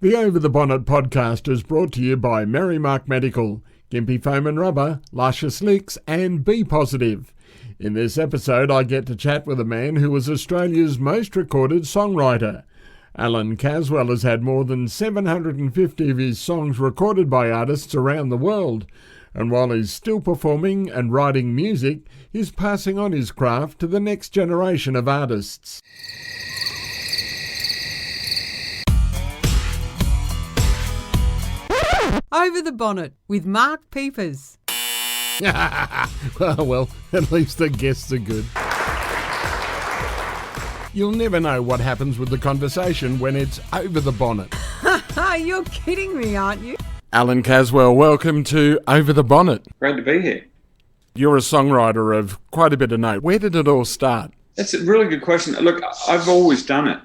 The Over the Bonnet podcast is brought to you by Merrimark Medical, Gympie Foam and Rubber, Luscious Licks and Be Positive. In this episode I get to chat with a man who was Australia's most recorded songwriter. Allan Caswell has had more than 750 of his songs recorded by artists around the world, and while he's still performing and writing music, he's passing on his craft to the next generation of artists. Over the Bonnet with Mark Piepers. Well, at least the guests are good. You'll never know what happens with the conversation when it's over the bonnet. You're kidding me, aren't you? Allan Caswell, welcome to Over the Bonnet. Great to be here. You're a songwriter of quite a bit of note. Where did it all start? That's a really good question. Look, I've always done it,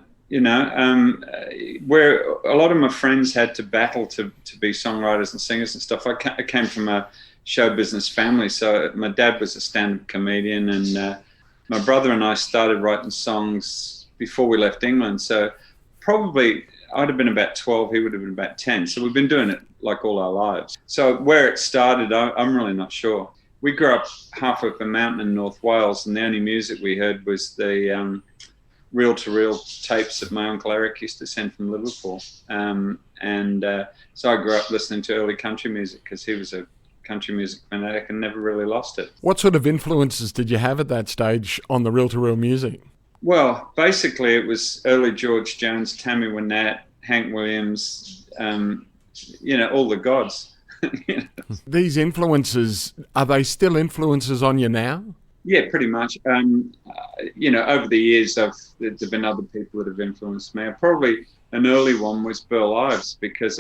where a lot of my friends had to battle to be songwriters and singers and stuff. I came from a show business family. So my dad was a stand-up comedian, and my brother and I started writing songs before we left England. So probably I'd have been about 12, he would have been about 10. So we've been doing it like all our lives. So where it started, I'm really not sure. We grew up half up a mountain in North Wales, and the only music we heard was the reel-to-reel tapes that my Uncle Eric used to send from Liverpool. So I grew up listening to early country music because he was a country music fanatic and never really lost it. What sort of influences did you have at that stage on the reel-to-reel music? Well, basically it was early George Jones, Tammy Wynette, Hank Williams, all the gods. These influences, are they still influences on you now? Yeah, pretty much. Over the years, there have been other people that have influenced me. Probably an early one was Burl Ives, because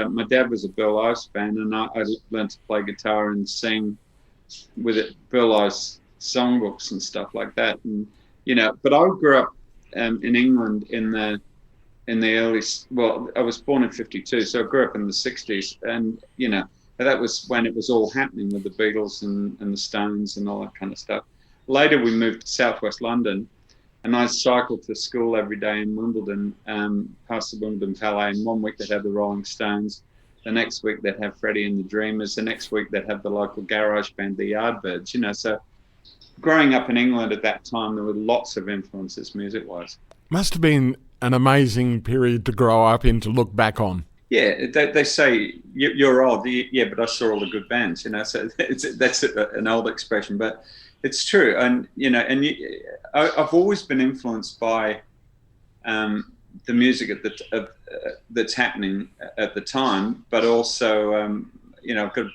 my dad was a Burl Ives fan, and I learned to play guitar and sing with it, Burl Ives songbooks and stuff like that. And but I grew up in England in the early. Well, I was born in '52, so I grew up in the '60s, and that was when it was all happening with the Beatles and the Stones and all that kind of stuff. Later, we moved to southwest London, and I cycled to school every day in Wimbledon, past the Wimbledon Palais. And 1 week they'd have the Rolling Stones, the next week they'd have Freddie and the Dreamers, the next week they'd have the local garage band, the Yardbirds. So growing up in England at that time, there were lots of influences music-wise. Must have been an amazing period to grow up in, to look back on. Yeah, they say you're old. Yeah, but I saw all the good bands. So that's an old expression, but it's true. And I've always been influenced by the music that's happening at the time, but also I've got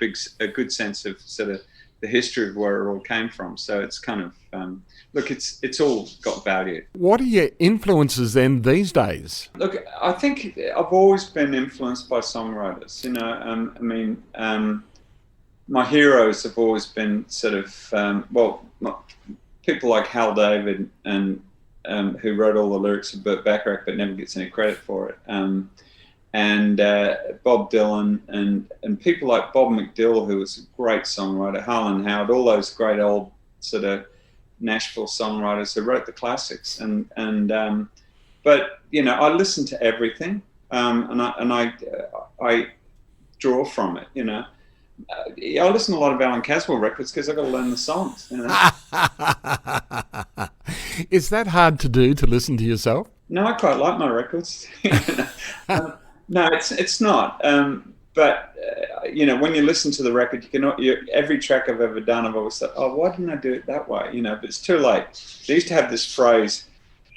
a good sense of sort of the history of where it all came from. So it's kind of it's all got value. What are your influences then these days? Look, I think I've always been influenced by songwriters. My heroes have always been sort of people like Hal David, and who wrote all the lyrics of Burt Bacharach but never gets any credit for it. And Bob Dylan and people like Bob McDill, who was a great songwriter, Harlan Howard, all those great old sort of Nashville songwriters who wrote the classics. But I listen to everything, and I draw from it. I listen to a lot of Allan Caswell records because I've got to learn the songs. Is that hard to do, to listen to yourself? No, I quite like my records. No, it's not. But when you listen to the record, every track I've ever done, I've always thought, oh, why didn't I do it that way? But it's too late. They used to have this phrase,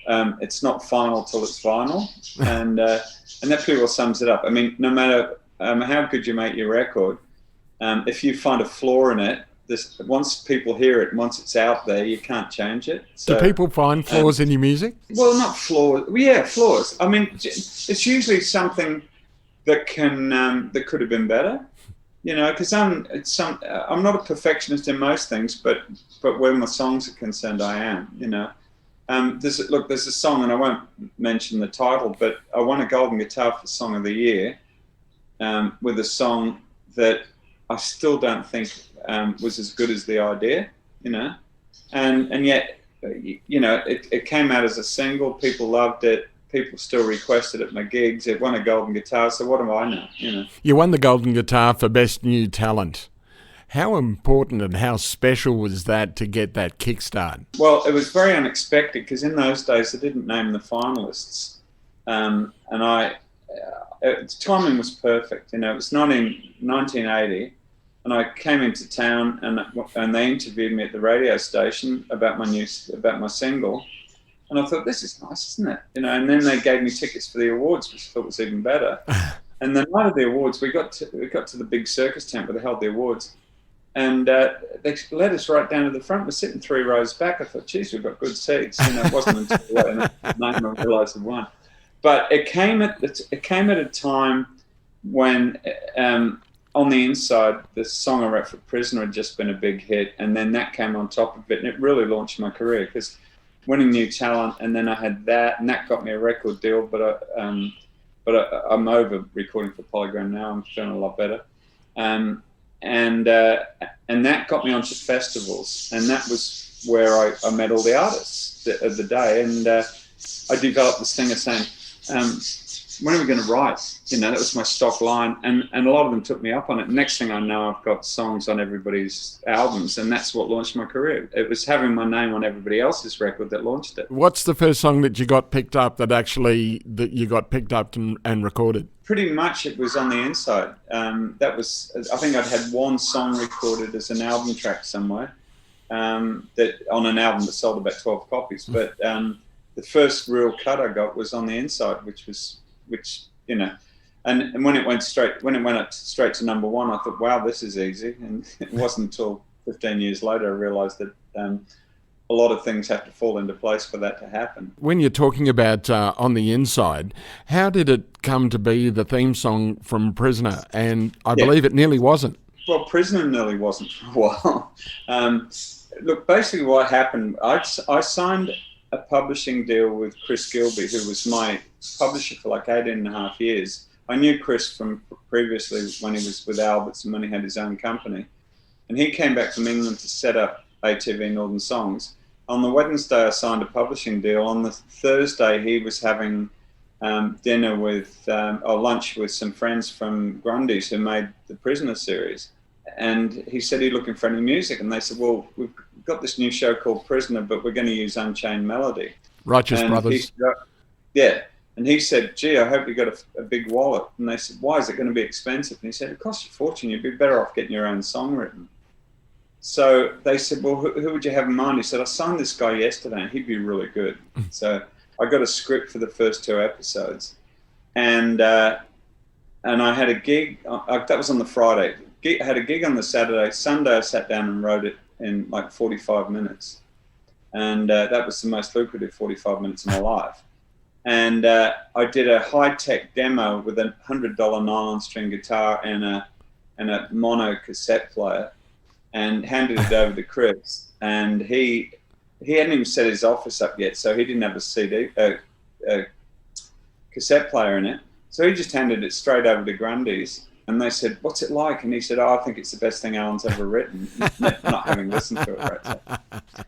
it's not final till it's vinyl, and that pretty well sums it up. I mean, no matter how good you make your record, if you find a flaw in it, once people hear it, once it's out there, you can't change it. So, do people find flaws in your music? Well, not flaws. Yeah, flaws. I mean, it's usually something that could have been better. Because I'm not a perfectionist in most things, but where my songs are concerned, I am. There's a song, and I won't mention the title, but I won a Golden Guitar for Song of the Year with a song that I still don't think was as good as the idea, and yet, it came out as a single. People loved it. people still requested at my gigs. It won a golden guitar, so what do I know? You won the Golden Guitar for Best New Talent. How important and how special was that to get that kickstart? Well, it was very unexpected because in those days they didn't name the finalists, and the timing was perfect. It was 1980, and I came into town, and they interviewed me at the radio station about my single, and I thought, this is nice, isn't it? And then they gave me tickets for the awards, which I thought was even better. And the night of the awards, we got to the big circus tent where they held the awards. And they led us right down to the front. We're sitting 3 rows back. I thought, geez, we've got good seats. It wasn't until I realised I won. But it came at a time when on the inside, the song I wrote for Prisoner had just been a big hit, and then that came on top of it, and it really launched my career because winning New Talent, and then I had that, and that got me a record deal. But I'm over recording for Polygram now. I'm feeling a lot better. And that got me onto festivals, and that was where I met all the artists of the day, and I developed this thing of saying, when are we going to write? That was my stock line, and a lot of them took me up on it. Next thing I know, I've got songs on everybody's albums, and that's what launched my career. It was having my name on everybody else's record that launched it. What's the first song that you got picked up that you got picked up and recorded? Pretty much it was On the Inside. That was, I think I'd had one song recorded as an album track somewhere, that on an album that sold about 12 copies. But the first real cut I got was On the Inside, and when it went up straight to number one, I thought, wow, this is easy. And it wasn't until 15 years later I realised that a lot of things have to fall into place for that to happen. When you're talking about On the Inside, how did it come to be the theme song from Prisoner? And I believe it nearly wasn't. Well, Prisoner nearly wasn't for a while. Look, basically what happened, I signed a publishing deal with Chris Gilby, who was my publisher for like 18.5 years. I knew Chris from previously when he was with Alberts and when he had his own company. And he came back from England to set up ATV Northern Songs. On the Wednesday, I signed a publishing deal. On the Thursday, he was having dinner with, or lunch with some friends from Grundy's who made the Prisoner series. And he said he's looking for any music. And they said, well, we've got this new show called Prisoner, but we're going to use Unchained Melody. Righteous Brothers. Yeah. And he said, gee, I hope you got a big wallet. And they said, why is it going to be expensive? And he said, it costs you a fortune. You'd be better off getting your own song written. So they said, well, who would you have in mind? He said, I signed this guy yesterday and he'd be really good. So I got a script for the first 2 episodes. And I had a gig, that was on the Friday. I had a gig on the Saturday. Sunday, I sat down and wrote it in like 45 minutes. And that was the most lucrative 45 minutes of my life. And I did a high-tech demo with a $100 nylon string guitar and a mono cassette player, and handed it over to Chris. And he hadn't even set his office up yet, so he didn't have a cassette player in it. So he just handed it straight over to Grundy's. And they said, what's it like? And he said, I think it's the best thing Allan's ever written, not having listened to it. Right?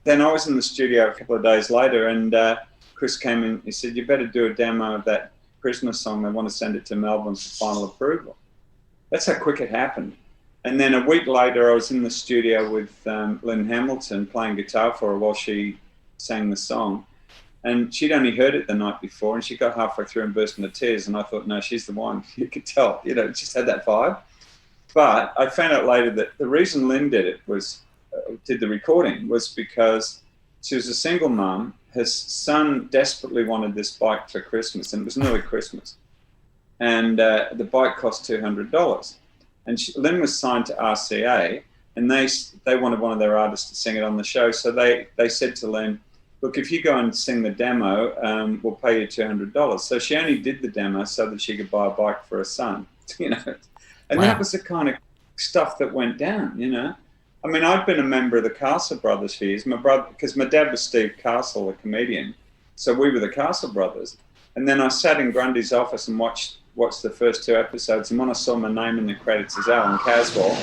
Then I was in the studio a couple of days later, and Chris came in. He said, you better do a demo of that Prisoner song. They want to send it to Melbourne for final approval. That's how quick it happened. And then a week later, I was in the studio with Lynn Hamilton playing guitar for her while she sang the song. And she'd only heard it the night before, and she got halfway through and burst into tears. And I thought, no, she's the one. You could tell, it just had that vibe. But I found out later that the reason Lynn did the recording was because she was a single mum. Her son desperately wanted this bike for Christmas, and it was nearly Christmas. And the bike cost $200. And Lynn was signed to RCA, and they wanted one of their artists to sing it on the show. So they said to Lynn, look, if you go and sing the demo, we'll pay you $200. So she only did the demo so that she could buy a bike for her son, And wow. That was the kind of stuff that went down, I mean, I'd been a member of the Castle Brothers for years. My brother, because my dad was Steve Castle, a comedian. So we were the Castle Brothers. And then I sat in Grundy's office and watched the first 2 episodes. And when I saw my name in the credits as Allan Caswell,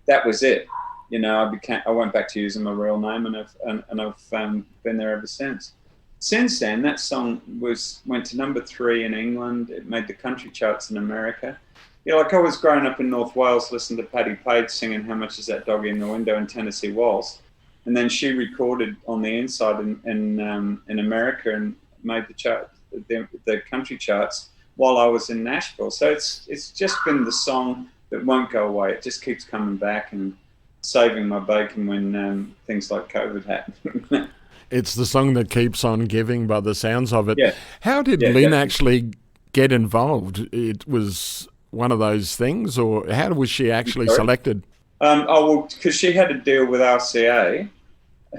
that was it. I went back to using my real name, and I've been there ever since. since then, that song went to number 3 in England. It made the country charts in America. Like I was growing up in North Wales, listening to Patti Page singing "How Much Is That Doggy in the Window" in Tennessee Waltz, and then she recorded On the Inside in America and made the country charts while I was in Nashville. So it's just been the song that won't go away. It just keeps coming back and saving my bacon when things like COVID happen. It's the song that keeps on giving by the sounds of it. Yeah. How did Lynn actually get involved? It was one of those things, or how was she actually selected? Because she had a deal with RCA,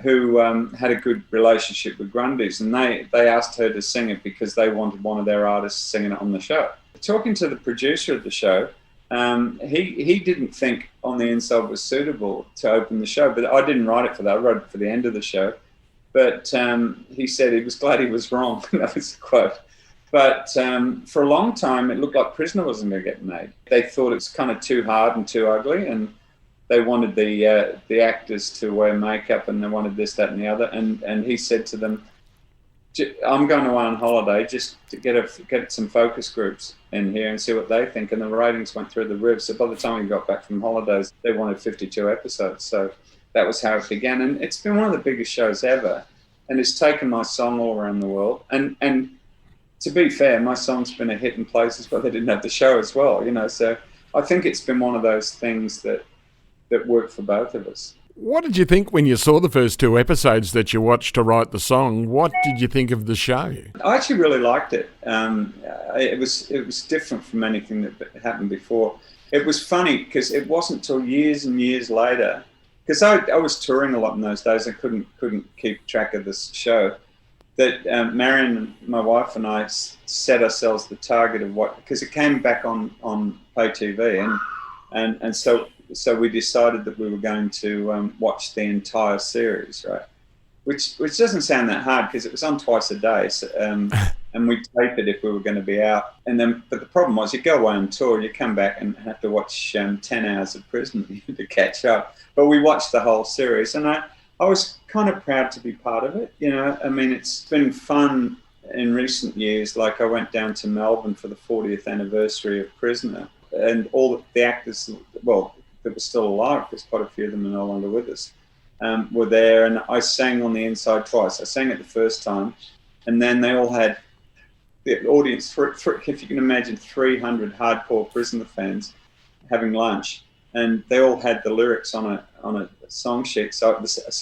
who had a good relationship with Grundy's, and they asked her to sing it because they wanted one of their artists singing it on the show. Talking to the producer of the show, he didn't think On the Inside was suitable to open the show, but I didn't write it for that. I wrote it for the end of the show. But he said he was glad he was wrong. That was the quote. But for a long time, it looked like Prisoner wasn't going to get made. They thought it was kind of too hard and too ugly, and they wanted the actors to wear makeup, and they wanted this, that, and the other. And he said to them, "I'm going away on holiday just to get some focus groups in here and see what they think." And the ratings went through the roof. So by the time he got back from holidays, they wanted 52 episodes. So that was how it began. And it's been one of the biggest shows ever. And it's taken my song all around the world. And to be fair, my song's been a hit in places where they didn't have the show as well, So I think it's been one of those things that worked for both of us. What did you think when you saw the first 2 episodes that you watched to write the song? What did you think of the show? I actually really liked it. It was different from anything that happened before. It was funny because it wasn't till years and years later, because I was touring a lot in those days. I couldn't keep track of this show. That Marion, my wife, and I set ourselves the target of because it came back on pay TV, and so we decided that we were going to watch the entire series, right? Which doesn't sound that hard because it was on twice a day, so, and we tape it if we were going to be out. But the problem was, you go away on tour, you come back and have to watch 10 hours of Prisoner to catch up. But we watched the whole series, and I was kind of proud to be part of it. It's been fun in recent years. Like I went down to Melbourne for the 40th anniversary of Prisoner, and all the actors, that were still alive, because quite a few of them are no longer with us, were there, and I sang On the Inside twice. I sang it the first time, and then they all had the audience, if you can imagine, 300 hardcore Prisoner fans having lunch, and they all had the lyrics on a song sheet. So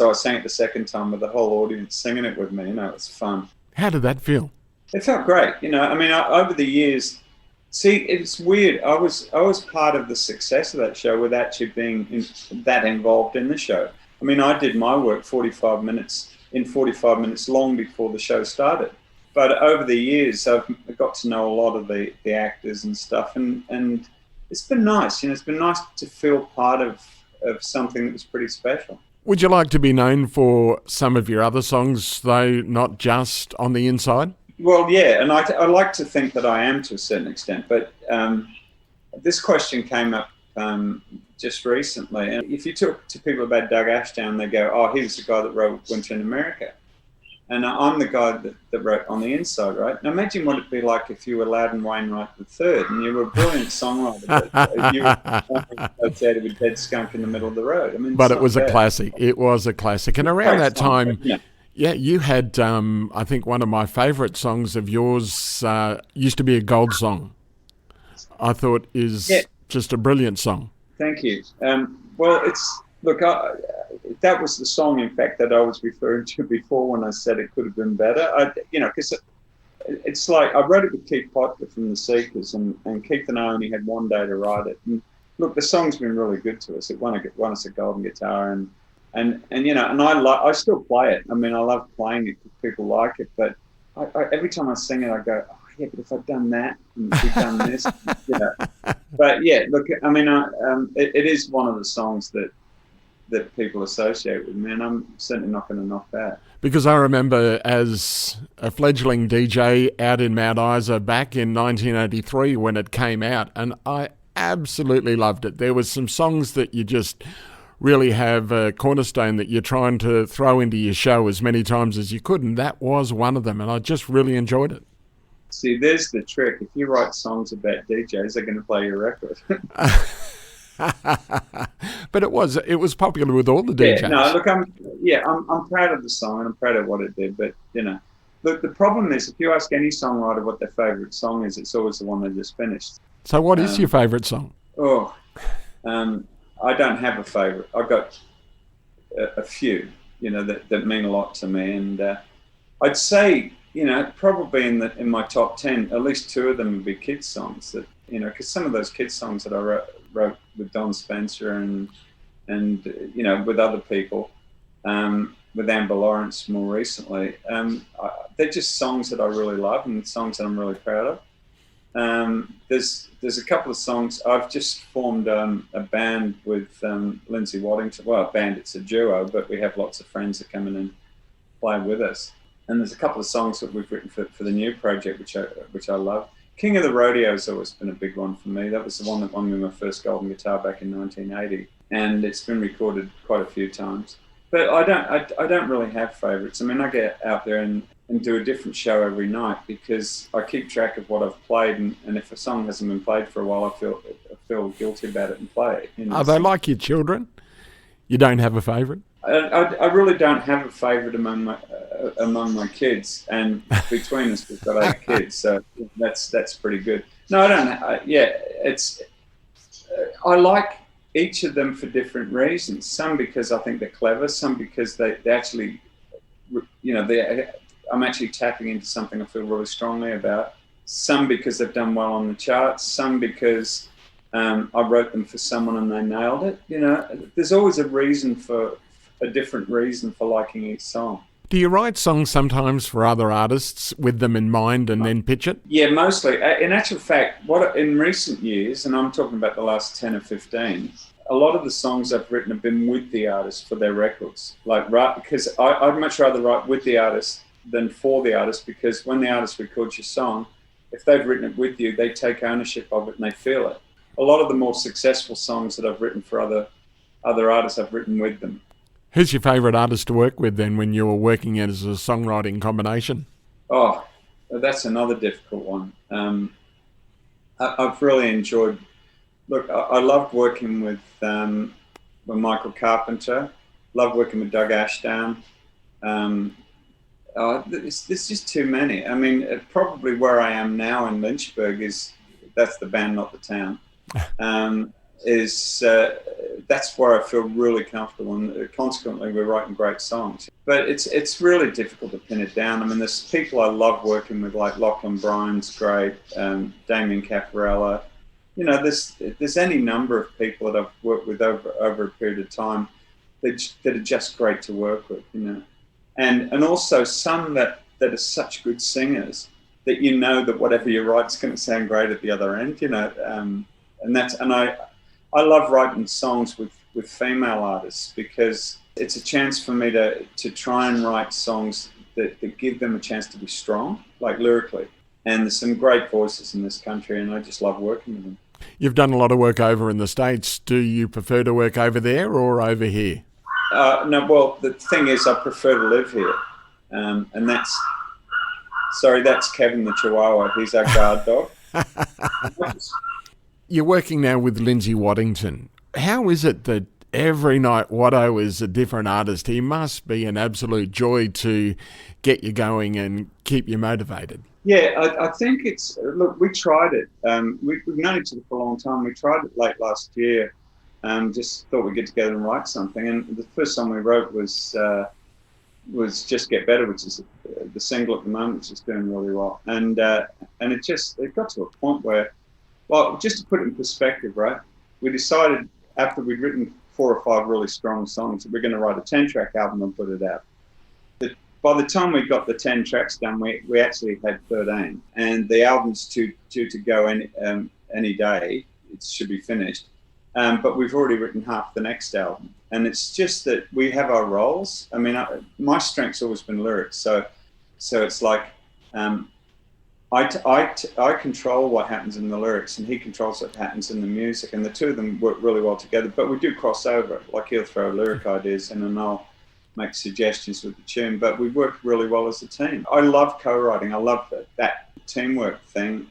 I sang it the second time with the whole audience singing it with me. It was fun. How did that feel? It felt great. Over the years, see, it's weird. I was part of the success of that show without actually being that involved in the show. I did my work 45 minutes long before the show started. But over the years, I've got to know a lot of the actors and stuff, and it's been nice. It's been nice to feel part of something that was pretty special. Would you like to be known for some of your other songs, though, not just On the Inside? Well, yeah, and I like to think that I am to a certain extent, but this question came up just recently. And if you talk to people about Doug Ashdown, they go, "Oh, he was the guy that wrote Winter in America." And I'm the guy that wrote On the Inside, right? Now imagine what it'd be like if you were Loudon Wainwright III and you were a brilliant songwriter, but you were associated with Dead Skunk in the Middle of the Road. But it was a classic. It was a classic. And around that time, you had, I think one of my favourite songs of yours used to be a gold song. I thought is just a brilliant song. Thank you. That was the song, in fact, that I was referring to before when I said it could have been better. Because it's like I wrote it with Keith Potker from the Seekers, and Keith and I only had one day to write it. And look, the song's been really good to us. It won us a golden guitar, and I still play it. I love playing it because people like it. But every time I sing it, I go, "Oh yeah, but if I'd done that, and if we'd done this," But yeah, look, it is one of the songs that people associate with me, and I'm certainly not going to knock that. Because I remember as a fledgling DJ out in Mount Isa back in 1983 when it came out, and I absolutely loved it. There was some songs that you just really have a cornerstone that you're trying to throw into your show as many times as you could, and that was one of them, and I just really enjoyed it. See, there's the trick. If you write songs about DJs, they're going to play your record. But it was popular with all the DJs. Yeah, no, look, I'm proud of the song and I'm proud of what it did. But look, the problem is if you ask any songwriter what their favourite song is, it's always the one they just finished. So, what is your favourite song? I don't have a favourite. I've got a few, that mean a lot to me, and I'd say, probably in my top 10, at least 2 of them would be kids songs that, because some of those kids songs that I wrote with Don Spencer and with other people, with Amber Lawrence more recently, they're just songs that I really love and songs that I'm really proud of. There's a couple of songs. I've just formed a band with Lindsay Waddington. Well, a band, it's a duo, but we have lots of friends that come in and play with us. And there's a couple of songs that we've written for the new project, which I love. King of the Rodeo has always been a big one for me. That was the one that won me my first golden guitar back in 1980, and it's been recorded quite a few times. But I don't really have favourites. I mean, I get out there and do a different show every night because I keep track of what I've played, and if a song hasn't been played for a while, I feel guilty about it and play it. Are they like your children? You don't have a favourite? I really don't have a favourite among my kids, and between us we've got 8 kids, so that's pretty good. No, I don't. I like each of them for different reasons. Some because I think they're clever. Some because they actually, I'm actually tapping into something I feel really strongly about. Some because they've done well on the charts. Some because I wrote them for someone and they nailed it. There's always a different reason for liking each song. Do you write songs sometimes for other artists with them in mind and then pitch it? Yeah, mostly. In actual fact, in recent years, and I'm talking about the last 10 or 15, a lot of the songs I've written have been with the artist for their records. Because I'd much rather write with the artist than for the artist, because when the artist records your song, if they've written it with you, they take ownership of it and they feel it. A lot of the more successful songs that I've written for other artists, I've written with them. Who's your favourite artist to work with then when you were working as a songwriting combination? Oh, that's another difficult one. I've really enjoyed... Look, I loved working with Michael Carpenter. Loved working with Doug Ashdown. There's just too many. I mean, probably where I am now in Lynchburg that's the band, not the town. That's where I feel really comfortable, and consequently we're writing great songs. But it's really difficult to pin it down. I mean, there's people I love working with, like Lachlan Bryan's great, Damien Cafarella. There's any number of people that I've worked with over a period of time that are just great to work with, and also some that are such good singers that that whatever you write is going to sound great at the other end, I love writing songs with female artists because it's a chance for me to try and write songs that give them a chance to be strong, like lyrically. And there's some great voices in this country, and I just love working with them. You've done a lot of work over in the States. Do you prefer to work over there or over here? No, well, the thing is I prefer to live here. And that's Kevin the Chihuahua. He's our guard dog. You're working now with Lindsay Waddington. How is it that every night Watto is a different artist? He must be an absolute joy to get you going and keep you motivated. Yeah, I think look, we tried it. We've known each other for a long time. We tried it late last year. Just thought we'd get together and write something. And the first song we wrote was Just Get Better, which is the single at the moment, which is doing really well. And it got to a point where, well, just to put it in perspective, right? We decided after we'd written 4 or 5 really strong songs that we're going to write a 10-track album and put it out. By the time we got the 10 tracks done, we actually had 13, and the album's due to go any day. It should be finished, but we've already written half the next album, and it's just that we have our roles. I mean, my strength's always been lyrics, so it's like I control what happens in the lyrics, and he controls what happens in the music, and the two of them work really well together. But we do cross over. Like, he'll throw lyric ideas in, and I'll make suggestions with the tune. But we work really well as a team. I love co-writing. I love that teamwork thing.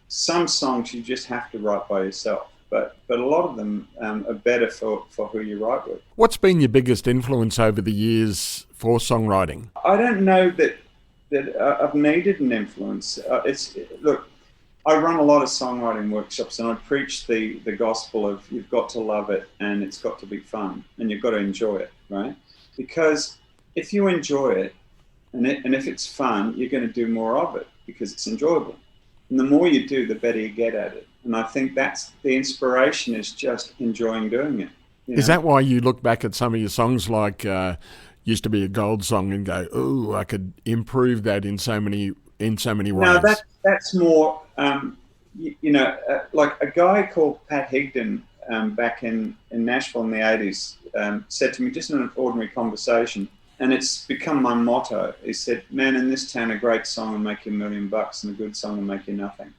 Some songs you just have to write by yourself, but a lot of them are better for who you write with. What's been your biggest influence over the years for songwriting? I don't know that I've needed an influence. Look, I run a lot of songwriting workshops, and I preach the gospel of you've got to love it, and it's got to be fun, and you've got to enjoy it, right? Because if you enjoy it, and if it's fun, you're going to do more of it because it's enjoyable. And the more you do, the better you get at it. And I think that's the inspiration, is just enjoying doing it. Is that why you look back at some of your songs like Used to Be a Gold Song and go, oh, I could improve that in so many ways? No, that's more, like a guy called Pat Higdon back in Nashville in the 80s said to me, just in an ordinary conversation, and it's become my motto. He said, man, in this town, a great song will make you $1 million and a good song will make you nothing.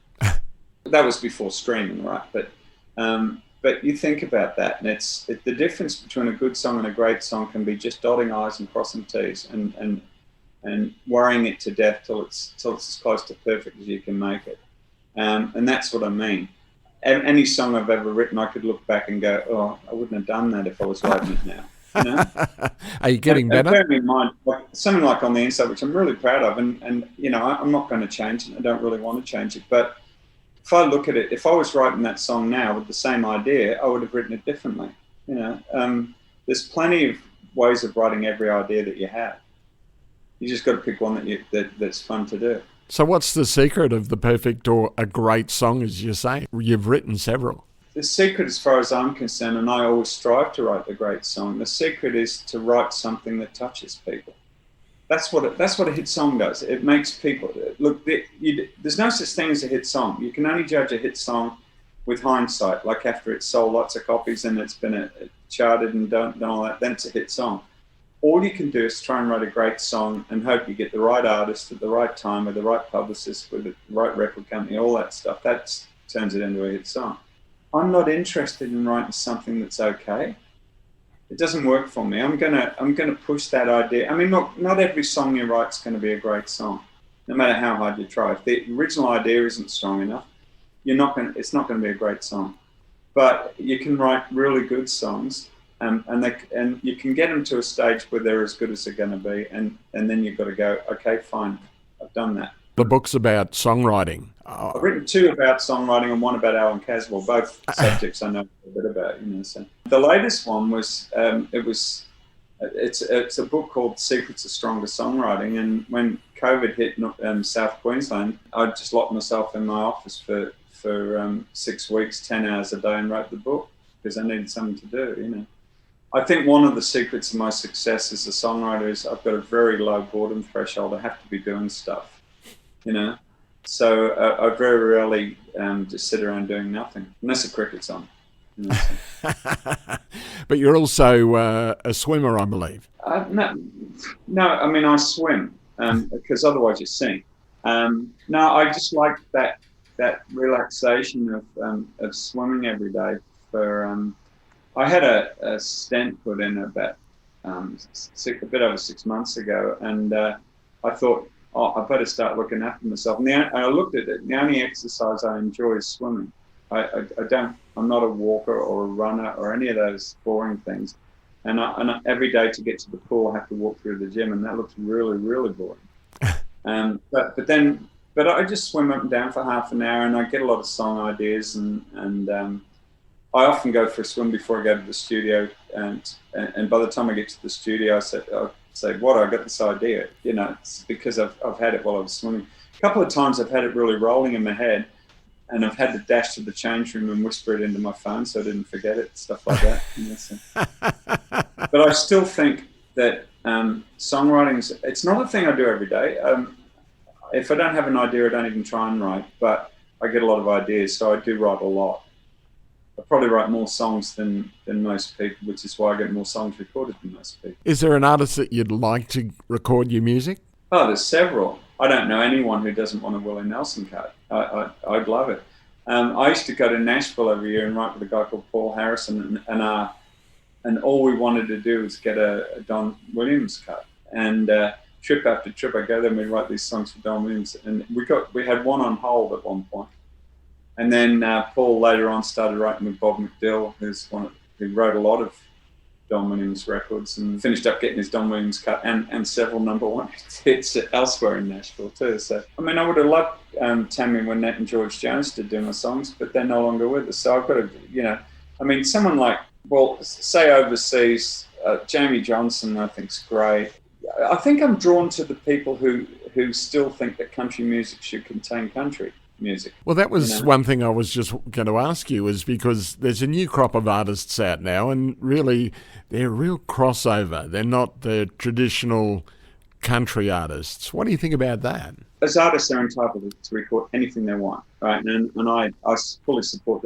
That was before streaming, right? But you think about that, and the difference between a good song and a great song can be just dotting I's and crossing T's and worrying it to death till it's as close to perfect as you can make it. And that's what I mean. Any song I've ever written, I could look back and go, oh, I wouldn't have done that if I was writing it now. You know? Are you getting better? Bear in mind, something like On the Inside, which I'm really proud of, and I'm not going to change it. I don't really want to change it. But if I look at it, if I was writing that song now with the same idea, I would have written it differently. There's plenty of ways of writing every idea that you have. You just got to pick one that's fun to do. So what's the secret of the perfect or a great song, as you say? You've written several. The secret, as far as I'm concerned, and I always strive to write a great song, the secret is to write something that touches people. That's what a hit song does. It makes people look. There's no such thing as a hit song. You can only judge a hit song with hindsight, like after it's sold lots of copies and it's been charted and done all that. Then it's a hit song. All you can do is try and write a great song and hope you get the right artist at the right time with the right publicist, with the right record company, all that stuff. That turns it into a hit song. I'm not interested in writing something that's okay. It doesn't work for me. I'm gonna push that idea. I mean, look, not every song you write is going to be a great song, no matter how hard you try. If the original idea isn't strong enough, it's not going to be a great song. But you can write really good songs, and you can get them to a stage where they're as good as they're going to be, and then you've got to go, okay, fine, I've done that. The book's about songwriting. I've written 2 about songwriting and 1 about Allan Caswell, both subjects I know a bit about. So the latest one was it's a book called Secrets of Stronger Songwriting. And when COVID hit South Queensland, I just locked myself in my office for 6 weeks, 10 hours a day, and wrote the book because I needed something to do. I think one of the secrets of my success as a songwriter is I've got a very low boredom threshold. I have to be doing stuff. So I very rarely just sit around doing nothing, unless a cricket song. But you're also a swimmer, I believe. No, I mean, I swim because otherwise you sink. No, I just like that relaxation of swimming every day. I had a stent put in about a bit over 6 months ago, and I thought, I better start looking after myself. And I looked at it. The only exercise I enjoy is swimming. I'm not a walker or a runner or any of those boring things. And every day to get to the pool, I have to walk through the gym, and that looks really, really boring. But I just swim up and down for half an hour, and I get a lot of song ideas, and I often go for a swim before I go to the studio, and by the time I get to the studio, I say, what, I got this idea. It's because I've had it while I was swimming. A couple of times I've had it really rolling in my head, and I've had to dash to the change room and whisper it into my phone so I didn't forget it, stuff like that. But I still think that songwriting, it's not a thing I do every day. If I don't have an idea, I don't even try and write, but I get a lot of ideas, so I do write a lot. I probably write more songs than most people, which is why I get more songs recorded than most people. Is there an artist that you'd like to record your music? Oh, there's several. I don't know anyone who doesn't want a Willie Nelson card. I'd love it. I used to go to Nashville every year and write with a guy called Paul Harrison, and all we wanted to do was get a Don Williams cut. And trip after trip, I go there and we write these songs for Don Williams. And we had one on hold at one point. And then Paul later on started writing with Bob McDill, who wrote a lot of Don Williams records, and finished up getting his Don Williams cut and several number one hits elsewhere in Nashville too. So, I mean, I would have loved Tammy Wynette and George Jones to do my songs, but they're no longer with us. So I've got to, someone like, well, say overseas, Jamie Johnson, I think is great. I think I'm drawn to the people who still think that country music should contain country music. Well, that was one thing I was just going to ask you, is because there's a new crop of artists out now, and really they're a real crossover. They're not the traditional country artists. What do you think about that? As artists, they're entitled to record anything they want, right? And I fully support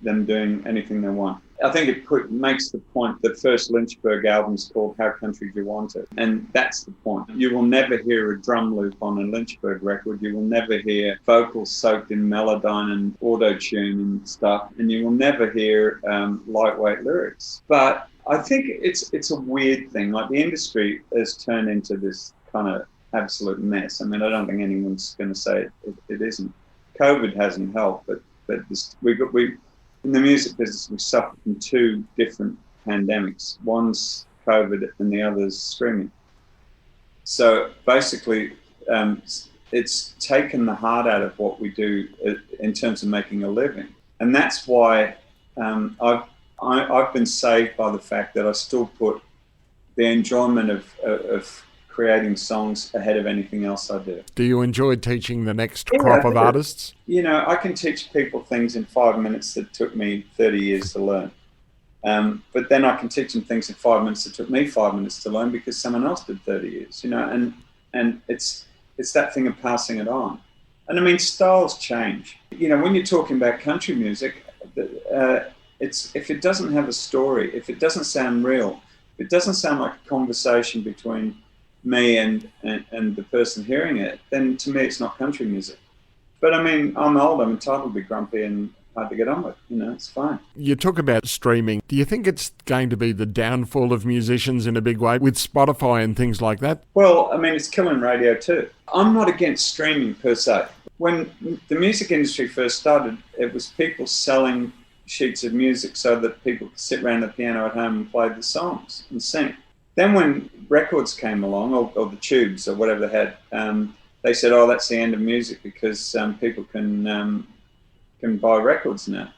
them doing anything they want. I think it makes the point. The first Lynchburg album is called How Country Do You Want It? And that's the point. You will never hear a drum loop on a Lynchburg record. You will never hear vocals soaked in Melodyne and auto-tune and stuff. And you will never hear lightweight lyrics. But I think it's a weird thing. Like, the industry has turned into this kind of absolute mess. I mean, I don't think anyone's going to say it isn't. COVID hasn't helped, but we in the music business, we suffer from two different pandemics. One's COVID and the other's streaming. So basically, it's taken the heart out of what we do in terms of making a living. And that's why I've been saved by the fact that I still put the enjoyment of creating songs ahead of anything else I do. Do you enjoy teaching the next crop of artists? You know, I can teach people things in 5 minutes that took me 30 years to learn. But then I can teach them things in 5 minutes that took me 5 minutes to learn because someone else did 30 years, you know, and it's that thing of passing it on. And I mean, styles change. You know, when you're talking about country music, if it doesn't have a story, if it doesn't sound real, if it doesn't sound like a conversation between me and the person hearing it, then to me it's not country music. But I mean, I'm old, I'm entitled to be grumpy and hard to get on with, you know, it's fine. You talk about streaming. Do you think it's going to be the downfall of musicians in a big way with Spotify and things like that? Well, I mean, it's killing radio too. I'm not against streaming per se. When the music industry first started, it was people selling sheets of music so that people could sit around the piano at home and play the songs and sing. Then when records came along, or the tubes, or whatever they had, they said, "Oh, that's the end of music because people can buy records now."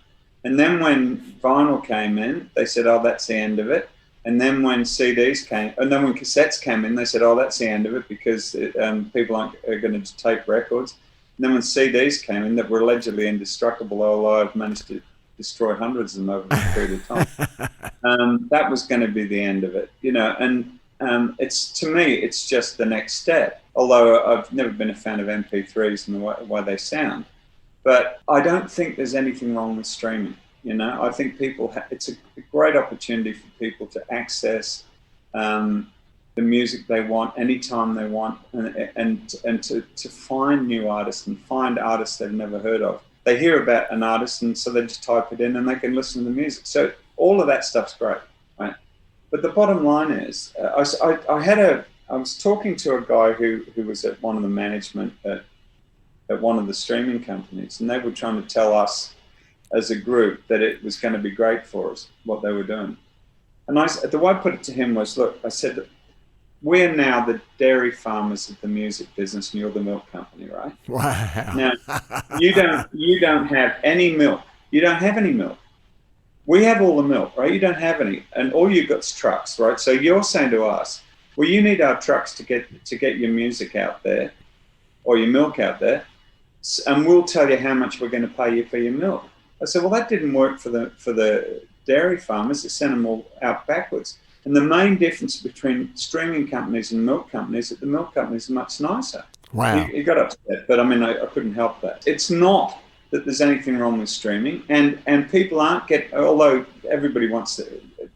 And then when vinyl came in, they said, "Oh, that's the end of it." And then when CDs came, and then when cassettes came in, they said, "Oh, that's the end of it because people are going to tape records." And then when CDs came in that were allegedly indestructible, although I've managed to destroy hundreds of them over a period of time. That was going to be the end of it, you know. And to me, it's just the next step. Although I've never been a fan of MP3s and the way they sound, but I don't think there's anything wrong with streaming. You know, I think it's a great opportunity for people to access the music they want anytime they want, and to find new artists and find artists they've never heard of. They hear about an artist, and so they just type it in and they can listen to the music. So all of that stuff's great, right? But the bottom line is, I was talking to a guy who was at one of the management at one of the streaming companies, and they were trying to tell us as a group that it was going to be great for us, what they were doing. And the way I put it to him was, look, I said, we're now the dairy farmers of the music business, and you're the milk company, right? Wow. Now, you don't have any milk. You don't have any milk. We have all the milk, right? You don't have any, and all you've got is trucks, right? So you're saying to us, well, you need our trucks to get your music out there, or your milk out there, and we'll tell you how much we're going to pay you for your milk. I said, well, that didn't work for the dairy farmers. It sent them all out backwards. And the main difference between streaming companies and milk companies is that the milk companies are much nicer. Wow. He got upset, but I mean, I couldn't help that. It's not that there's anything wrong with streaming, and people although everybody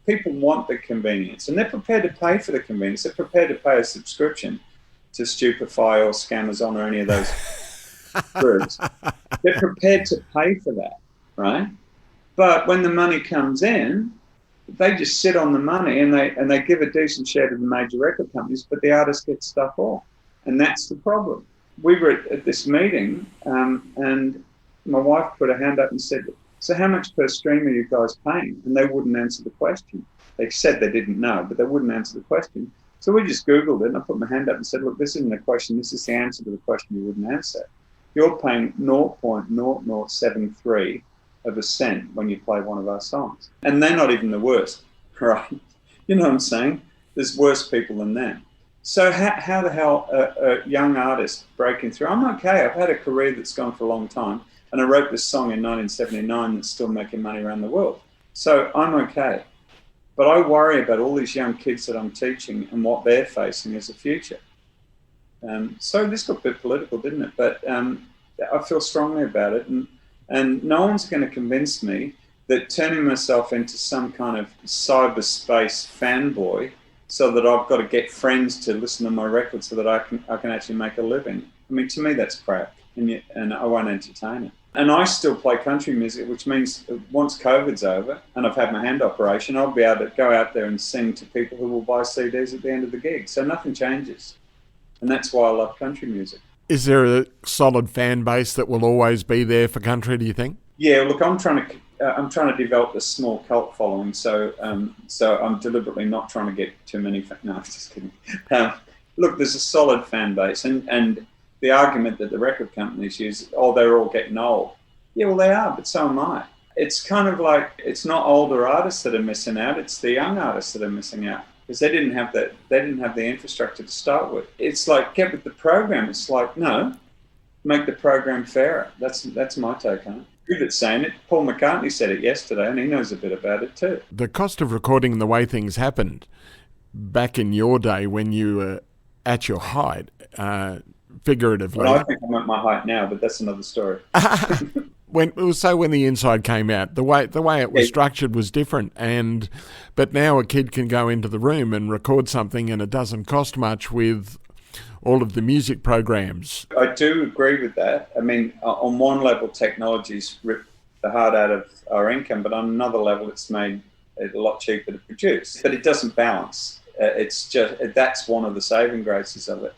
people want the convenience, and they're prepared to pay for the convenience. They're prepared to pay a subscription to Stupefy or Scamazon or any of those groups. They're prepared to pay for that, right? But when the money comes in, they just sit on the money and they give a decent share to the major record companies, but the artists get stuff off. And that's the problem. We were at this meeting and my wife put her hand up and said, so how much per stream are you guys paying? And they wouldn't answer the question. They said they didn't know, but they wouldn't answer the question. So we just Googled it and I put my hand up and said, look, this isn't a question. This is the answer to the question you wouldn't answer. You're paying 0.0073 of a cent when you play one of our songs. And they're not even the worst, right? You know what I'm saying? There's worse people than them. So how the hell a young artist breaking through? I'm okay. I've had a career that's gone for a long time. And I wrote this song in 1979 that's still making money around the world. So I'm okay. But I worry about all these young kids that I'm teaching and what they're facing as a future. So this got a bit political, didn't it? But I feel strongly about it. And no one's going to convince me that turning myself into some kind of cyberspace fanboy so that I've got to get friends to listen to my record so that I can actually make a living. I mean, to me, that's crap, and I won't entertain it. And I still play country music, which means once COVID's over and I've had my hand operation, I'll be able to go out there and sing to people who will buy CDs at the end of the gig. So nothing changes. And that's why I love country music. Is there a solid fan base that will always be there for country, do you think? Yeah, look, I'm trying to develop a small cult following, so I'm deliberately not trying to get too many. No, I'm just kidding. Look, there's a solid fan base, and the argument that the record companies use, they're all getting old. Yeah, well, they are, but so am I. It's kind of like it's not older artists that are missing out; it's the young artists that are missing out because they didn't have the infrastructure to start with. It's like get with the program. It's like no, make the program fairer. That's my take on it. Good at saying it. Paul McCartney said it yesterday, and he knows a bit about it too. The cost of recording the way things happened back in your day when you were at your height, figuratively. Well, I think I'm at my height now, but that's another story. When the Inside came out, the way it was structured was different, but now a kid can go into the room and record something, and it doesn't cost much with all of the music programs. I do agree with that. I mean, on one level, technology's ripped the heart out of our income, but on another level, it's made it a lot cheaper to produce. But it doesn't balance. It's just that's one of the saving graces of it.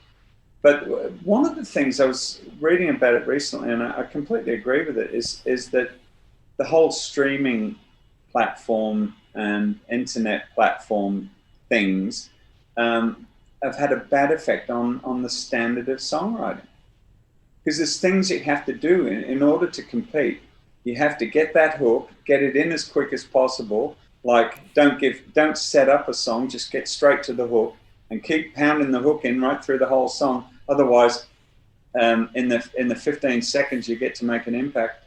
But one of the things I was reading about it recently, and I completely agree with it, is that the whole streaming platform and internet platform things have had a bad effect on the standard of songwriting. Because there's things you have to do in order to compete. You have to get that hook, get it in as quick as possible. Like don't set up a song, just get straight to the hook and keep pounding the hook in right through the whole song. Otherwise, in the 15 seconds you get to make an impact,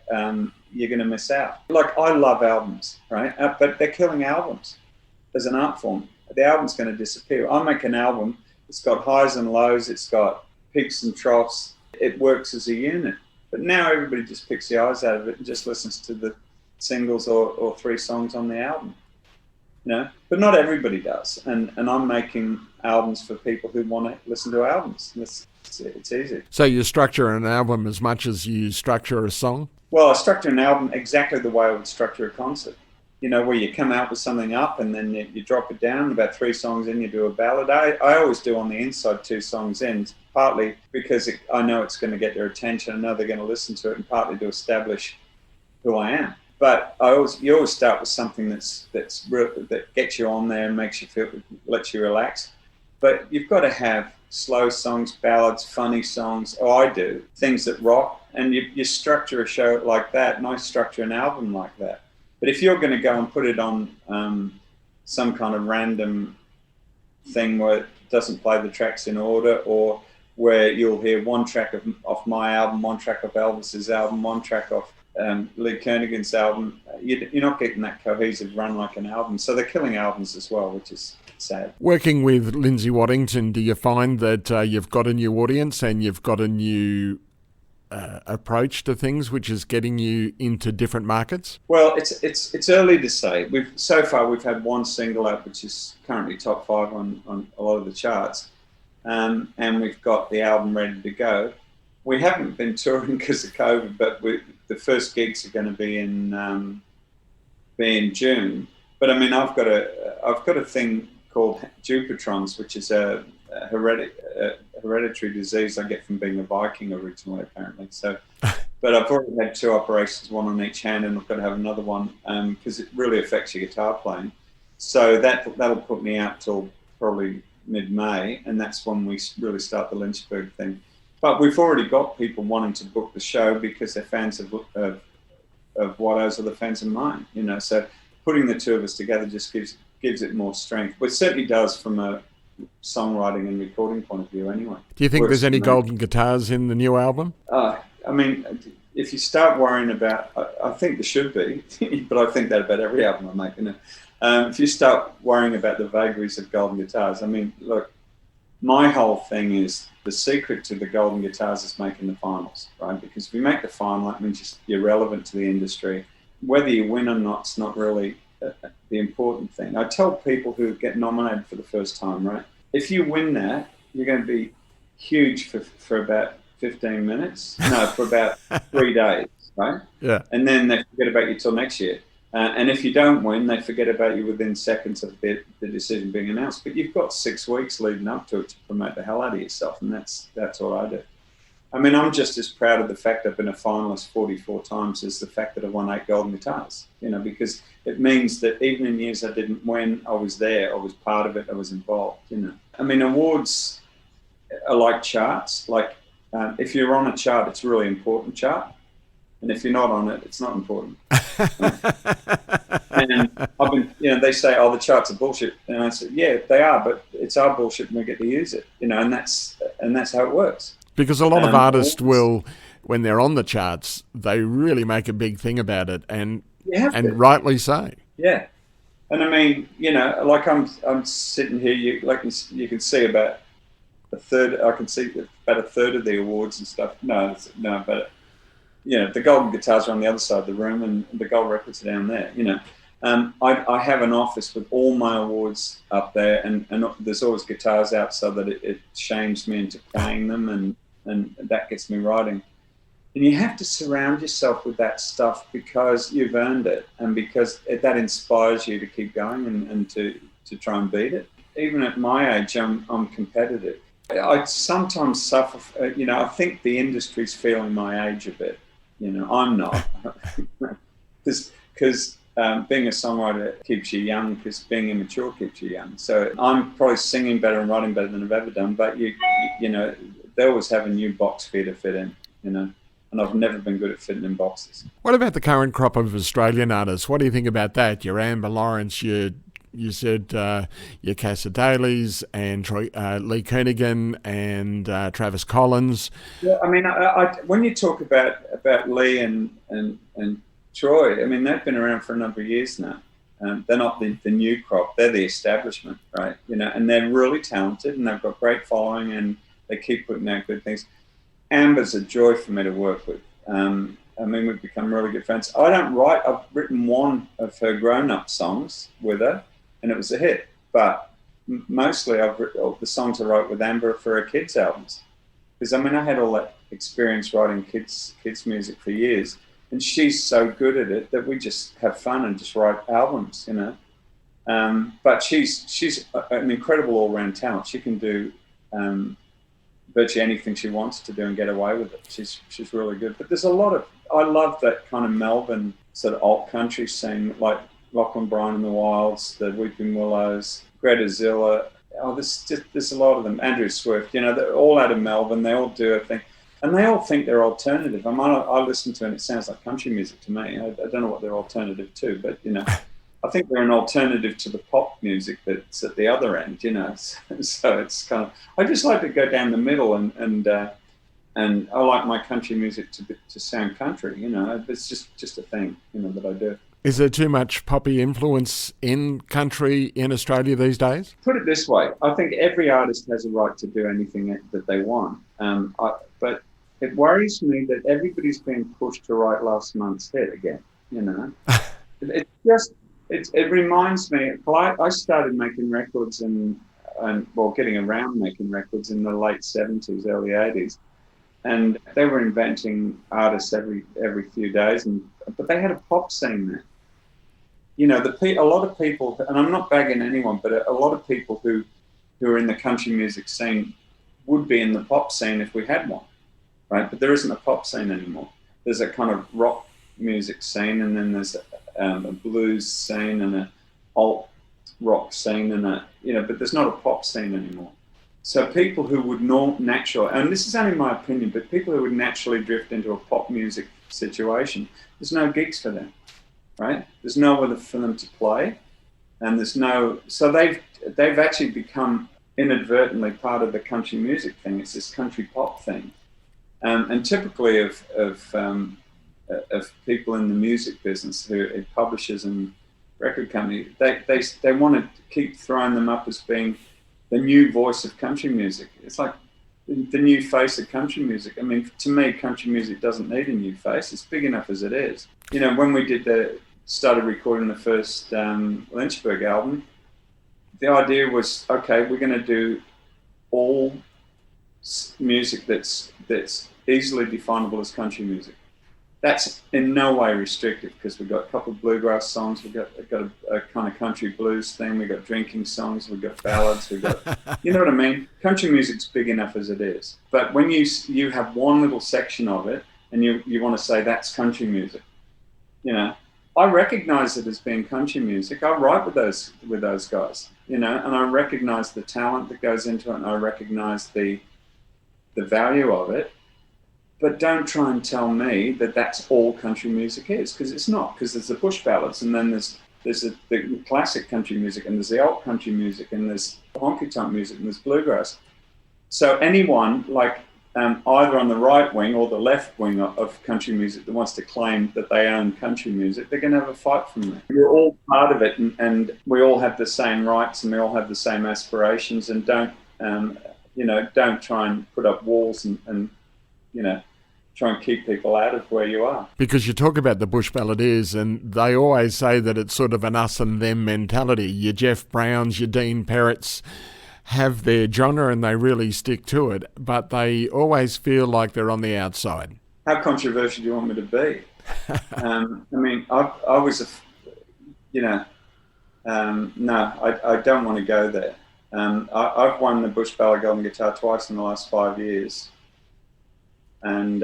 you're going to miss out. Like I love albums, right? But they're killing albums as an art form. The album's going to disappear. I make an album, it's got highs and lows, it's got peaks and troughs. It works as a unit. But now everybody just picks the eyes out of it and just listens to the singles or 3 songs on the album. You know? But not everybody does. And I'm making albums for people who want to listen to albums. It's easy. So you structure an album as much as you structure a song? Well, I structure an album exactly the way I would structure a concert. You know, where you come out with something up and then you drop it down. About 3 songs in, you do a ballad. I always do on the inside 2 songs in, partly because I know it's going to get their attention. I know they're going to listen to it, and partly to establish who I am. But you always start with something that gets you on there and makes you feel, lets you relax. But you've got to have slow songs, ballads, funny songs. I do things that rock, and you structure a show like that, and I structure an album like that. But if you're going to go and put it on some kind of random thing where it doesn't play the tracks in order, or where you'll hear 1 track off my album, 1 track off Elvis's album, 1 track off Lee Kernaghan's album, you're not getting that cohesive run like an album. So they're killing albums as well, which is sad. Working with Lindsay Waddington, do you find that you've got a new audience and you've got a new approach to things, which is getting you into different markets? Well, it's early to say. We've had 1 single out, which is currently top 5 on a lot of the charts. and we've got the album ready to go. We haven't been touring because of COVID, but the first gigs are going to be in June. But I mean, I've got a thing called Dupuytren's, which is a hereditary disease I get from being a Viking originally, apparently. So, but I've already had 2 operations, one on each hand, and I've got to have another one because it really affects your guitar playing. So that'll put me out till probably mid-May, and that's when we really start the Lynchburg thing. But we've already got people wanting to book the show because they're fans of Watto's or the fans of mine, you know. So putting the 2 of us together just gives it more strength. But it certainly does from a songwriting and recording point of view anyway. Do you think there's any golden guitars in the new album? I mean, if you start worrying about, I think there should be, but I think that about every album I make, you know. If you start worrying about the vagaries of golden guitars, I mean, look, my whole thing is the secret to the golden guitars is making the finals, right? Because if you make the final, that means you're relevant to the industry. Whether you win or not, it's not really the important thing. I tell people who get nominated for the first time, right? If you win that, you're going to be huge for about 15 minutes. No, for about 3 days, right? Yeah. And then they forget about you till next year. And if you don't win, they forget about you within seconds of the decision being announced. But you've got 6 weeks leading up to it to promote the hell out of yourself, and that's what I do. I mean, I'm just as proud of the fact I've been a finalist 44 times as the fact that I won 8 golden guitars, you know, because it means that even in years I didn't win, I was there, I was part of it, I was involved, you know. I mean, awards are like charts. Like, if you're on a chart, it's a really important chart. And if you're not on it, it's not important. And I've been, you know, they say, oh, the charts are bullshit. And I said, yeah, they are, but it's our bullshit and we get to use it, you know, and that's how it works. Because a lot of artists will, when they're on the charts, they really make a big thing about it, and rightly so. Yeah. And I mean, you know, like I'm sitting here, you can see about a third, I can see about a third of the awards and stuff. No, but you know, the golden guitars are on the other side of the room and the gold records are down there, you know. I have an office with all my awards up there, and there's always guitars out so that it shames me into playing them, and that gets me writing. And you have to surround yourself with that stuff because you've earned it, and because that inspires you to keep going and to try and beat it. Even at my age, I'm competitive. I sometimes suffer, you know, I think the industry's feeling my age a bit. You know, I'm not. Because being a songwriter keeps you young, because being immature keeps you young. So I'm probably singing better and writing better than I've ever done, but you know, they always have a new box for you to fit in, you know, and I've never been good at fitting in boxes. What about the current crop of Australian artists? What do you think about that? Your Amber Lawrence, you said your Cassadaleys and Lee Kernaghan and Travis Collins. Yeah, I mean, I when you talk about Lee and Troy, I mean, they've been around for a number of years now. They're not the new crop; they're the establishment, right? You know, and they're really talented and they've got great following and they keep putting out good things. Amber's a joy for me to work with. I mean, we've become really good friends. I don't write. I've written one of her grown-up songs with her, and it was a hit. But mostly, I've written all the songs I wrote with Amber for her kids' albums. Because I mean, I had all that experience writing kids music for years, and she's so good at it that we just have fun and just write albums, you know. But she's an incredible all-round talent. She can do virtually anything she wants to do and get away with it. She's really good. But there's a lot of, I love that kind of Melbourne sort of alt country scene, like Lachlan Bryan and the Wilds, the Weeping Willows, Greta Zilla. Oh, there's a lot of them. Andrew Swift, you know, they're all out of Melbourne. They all do a thing. And they all think they're alternative. I listen to it and it sounds like country music to me. I don't know what they're alternative to, but, you know, I think they're an alternative to the pop music that's at the other end, you know. So it's kind of, I just like to go down the middle and I like my country music to sound country, you know. It's just a thing, you know, that I do. Is there too much poppy influence in country in Australia these days? Put it this way, I think every artist has a right to do anything that they want. But it worries me that everybody's being pushed to write last month's hit again, you know. It reminds me, I started making records and getting around making records in the late 70s, early 80s. And they were inventing artists every few days, but they had a pop scene there. You know, a lot of people, and I'm not bagging anyone, but a lot of people who are in the country music scene would be in the pop scene if we had one, right? But there isn't a pop scene anymore. There's a kind of rock music scene, and then there's a blues scene and a alt rock scene, but there's not a pop scene anymore. So people who would naturally, and this is only my opinion, but people who would naturally drift into a pop music situation, there's no gigs for them, right? There's nowhere for them to play, and so they've actually become inadvertently part of the country music thing. It's this country pop thing, and typically of people in the music business, publishers and record companies, they want to keep throwing them up as being the new voice of country music. It's like the new face of country music. I mean, to me, country music doesn't need a new face. It's big enough as it is. You know, when we started recording the first Lynchburg album, the idea was, okay, we're going to do all music that's easily definable as country music. That's in no way restrictive, because we've got a couple of bluegrass songs, we've got a kind of country blues thing, we've got drinking songs, we've got ballads, we've got, you know what I mean? Country music's big enough as it is. But when you have one little section of it and you want to say that's country music, you know, I recognize it as being country music. I write with those guys, you know, and I recognize the talent that goes into it, and I recognize the value of it. But don't try and tell me that that's all country music is, because it's not. Because there's the bush ballads, and then there's the classic country music, and there's the alt country music, and there's honky tonk music, and there's bluegrass. So anyone, like either on the right wing or the left wing of country music that wants to claim that they own country music, they're going to have a fight from there. We're all part of it, and we all have the same rights, and we all have the same aspirations. And don't try and put up walls and try and keep people out of where you are. Because you talk about the bush balladeers, and they always say that it's sort of an us and them mentality. Your Jeff Browns, your Dean Perrotts have their genre and they really stick to it, but they always feel like they're on the outside. How controversial do you want me to be? I mean, I was no, I don't want to go there. I've won the Bush Ballad Golden Guitar twice in the last 5 years. And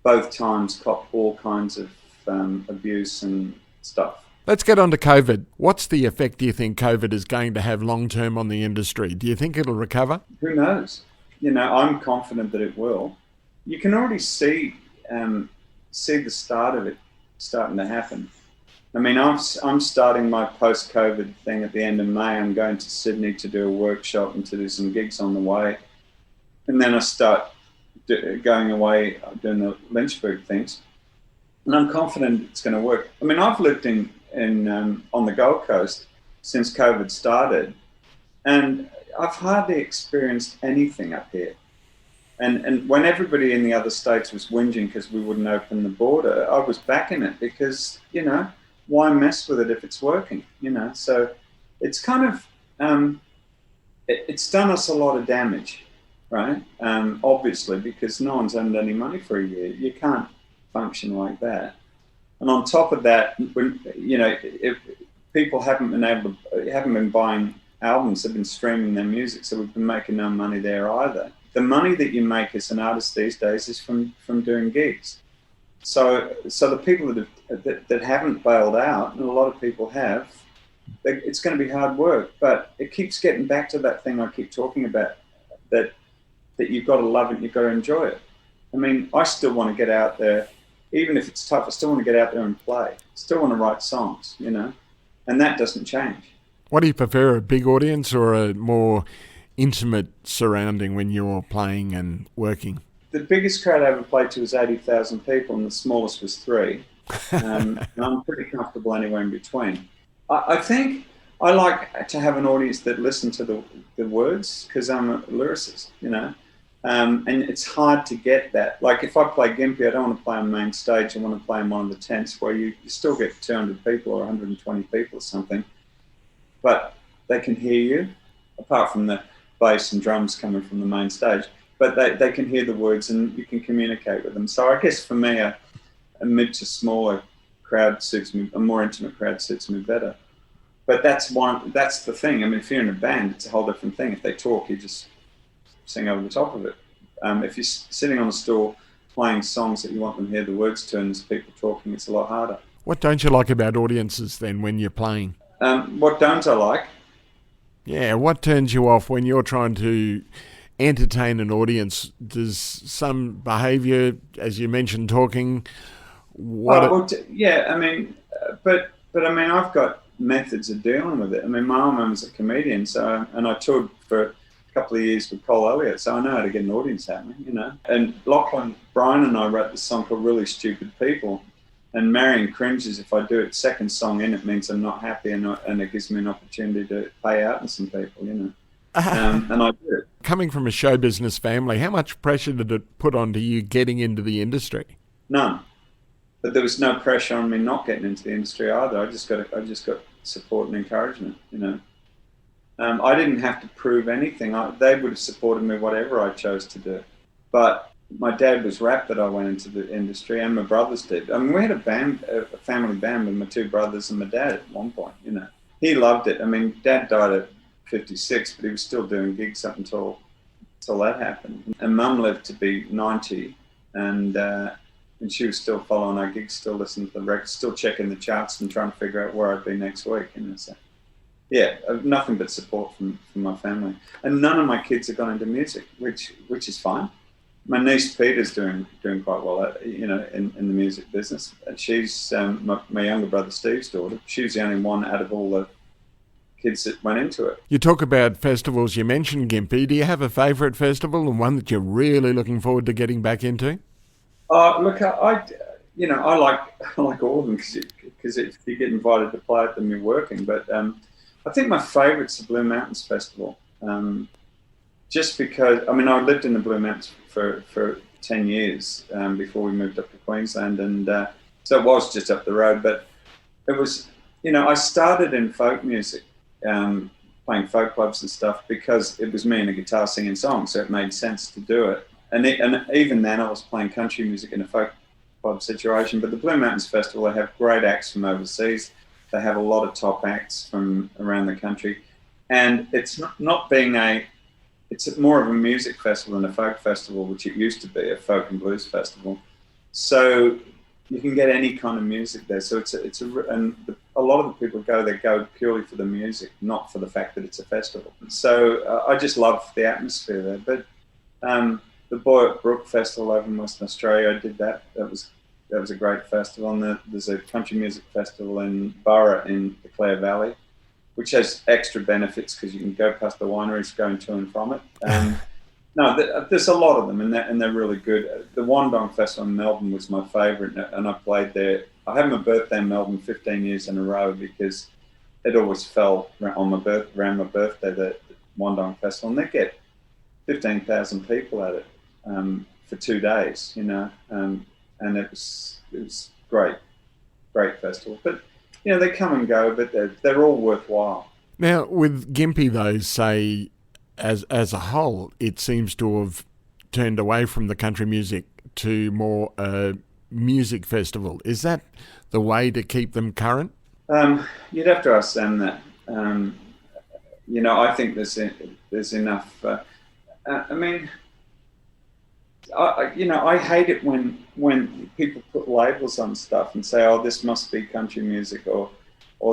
both times copped all kinds of abuse and stuff. Let's get on to COVID. What's the effect do you think COVID is going to have long-term on the industry? Do you think it'll recover? Who knows? You know, I'm confident that it will. You can already see the start of it starting to happen. I mean, I'm starting my post-COVID thing at the end of May. I'm going to Sydney to do a workshop and to do some gigs on the way. And then I start going away doing the Lynchburg things, and I'm confident it's going to work. I mean, I've lived in on the Gold Coast since COVID started, and I've hardly experienced anything up here. And when everybody in the other states was whinging because we wouldn't open the border, I was backing it because, you know, why mess with it if it's working, you know? So it's kind of it's done us a lot of damage. Right? Obviously, because no one's earned any money for a year. You can't function like that. And on top of that, if people haven't been buying albums, they've been streaming their music, so we've been making no money there either. The money that you make as an artist these days is from doing gigs. So the people that haven't bailed out, and a lot of people have, it's going to be hard work. But it keeps getting back to that thing I keep talking about, that you've got to love it and you've got to enjoy it. I mean, I still want to get out there, even if it's tough, I still want to get out there and play. Still want to write songs, you know, and that doesn't change. What do you prefer, a big audience or a more intimate surrounding when you're playing and working? The biggest crowd I ever played to was 80,000 people, and the smallest was 3. And I'm pretty comfortable anywhere in between. I think I like to have an audience that listen to the words, because I'm a lyricist, you know. And it's hard to get that. Like if I play Gympie, I don't want to play on main stage. I want to play in one of the tents where you still get 200 people or 120 people or something, but they can hear you. apart from the bass and drums coming from the main stage. But they can hear the words and you can communicate with them. So I guess for me, a mid to smaller crowd suits me, a more intimate crowd suits me better. But that's the thing. I mean, if you're in a band, it's a whole different thing. If they talk, you just sing over the top of it. If you're sitting on a stool playing songs that you want them to hear the words to and there's people talking, it's a lot harder. What don't you like about audiences then when you're playing? What don't I like? Yeah, what turns you off when you're trying to entertain an audience? Does some behaviour, as you mentioned, talking? Yeah, I mean, but I mean, I've got methods of dealing with it. I mean, my mum was a comedian, and I toured for a couple of years with Cole Elliott, so I know how to get an audience happening, you know. And Lachlan Bryan and I wrote this song called Really Stupid People, and Marion cringes if I do it. Second song in, it means I'm not happy, and it gives me an opportunity to pay out to some people, you know. And I do it. Coming from a show business family, how much pressure did it put onto you getting into the industry? None. But there was no pressure on me not getting into the industry either. I just got support and encouragement, you know. I didn't have to prove anything. They would have supported me whatever I chose to do. But my dad was rapt that I went into the industry, and my brothers did. I mean, we had a family band with my two brothers and my dad at one point, you know. He loved it. I mean, Dad died at 56, but he was still doing gigs up until that happened. And Mum lived to be 90, and she was still following our gigs, still listening to the records, still checking the charts and trying to figure out where I'd be next week. You know, so yeah, nothing but support from my family. And none of my kids have gone into music, which is fine. My niece Peter's doing quite well, you know, in the music business. And she's my younger brother Steve's daughter. She's the only one out of all the kids that went into it. You talk about festivals. You mentioned Gympie. Do you have a favourite festival and one that you're really looking forward to getting back into? Look, I like all of them because if you get invited to play at them, you're working. But I think my favourite's the Blue Mountains Festival. Just because, I mean, I lived in the Blue Mountains for 10 years before we moved up to Queensland, and so it was just up the road. But it was, you know, I started in folk music, playing folk clubs and stuff because it was me and a guitar singing songs, so it made sense to do it. And even then I was playing country music in a folk club situation. But the Blue Mountains Festival, they have great acts from overseas. They have a lot of top acts from around the country. And it's not being it's more of a music festival than a folk festival, which it used to be, a folk and blues festival. So you can get any kind of music there. So a lot of the people go purely for the music, not for the fact that it's a festival. So I just love the atmosphere there. But the Boyett Brook Festival over in Western Australia, I did that. That was a great festival. And there's a country music festival in Burra in the Clare Valley, which has extra benefits because you can go past the wineries going to and from it. There's a lot of them, and they're really good. The Wandong Festival in Melbourne was my favourite, and I played there. I had my birthday in Melbourne 15 years in a row because it always fell around my birthday, the Wandong Festival, and they get 15,000 people at it for 2 days, you know, and it was great festival. But you know, they come and go, but they're all worthwhile. Now, with Gympie, though, say as a whole, it seems to have turned away from the country music to more a music festival. Is that the way to keep them current? You'd have to ask them that. You know, I think there's enough. I mean, I hate it when people put labels on stuff and say, "Oh, this must be country music," or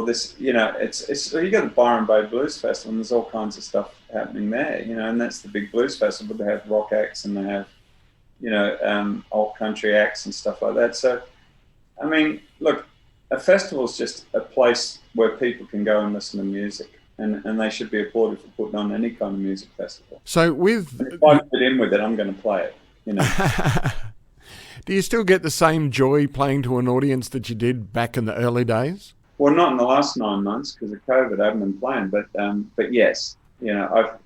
this. You know, it's you got the Byron Bay Blues Festival, and there's all kinds of stuff happening there. You know, and that's the big blues festival. They have rock acts and they have, you know, alt country acts and stuff like that. So, I mean, look, a festival is just a place where people can go and listen to music. And they should be applauded for putting on any kind of music festival. So if I fit in with it, I'm going to play it. You know. Do you still get the same joy playing to an audience that you did back in the early days? Well, not in the last 9 months because of COVID. I haven't been playing, but yes, you know,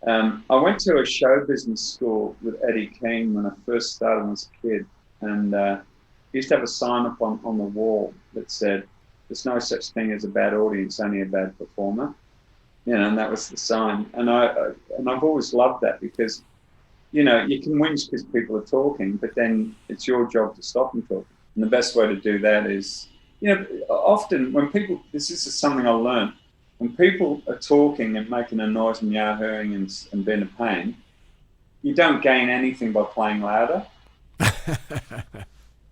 I went to a show business school with Eddie Keane when I first started when I was a kid, and he used to have a sign up on the wall that said, "There's no such thing as a bad audience, only a bad performer." and that was the sign. And I've always loved that because, you can whinge because people are talking, but then it's your job to stop them talking. And the best way to do that is, often when people, this is something I learned, when people are talking and making a noise and yahooing and being a pain, you don't gain anything by playing louder.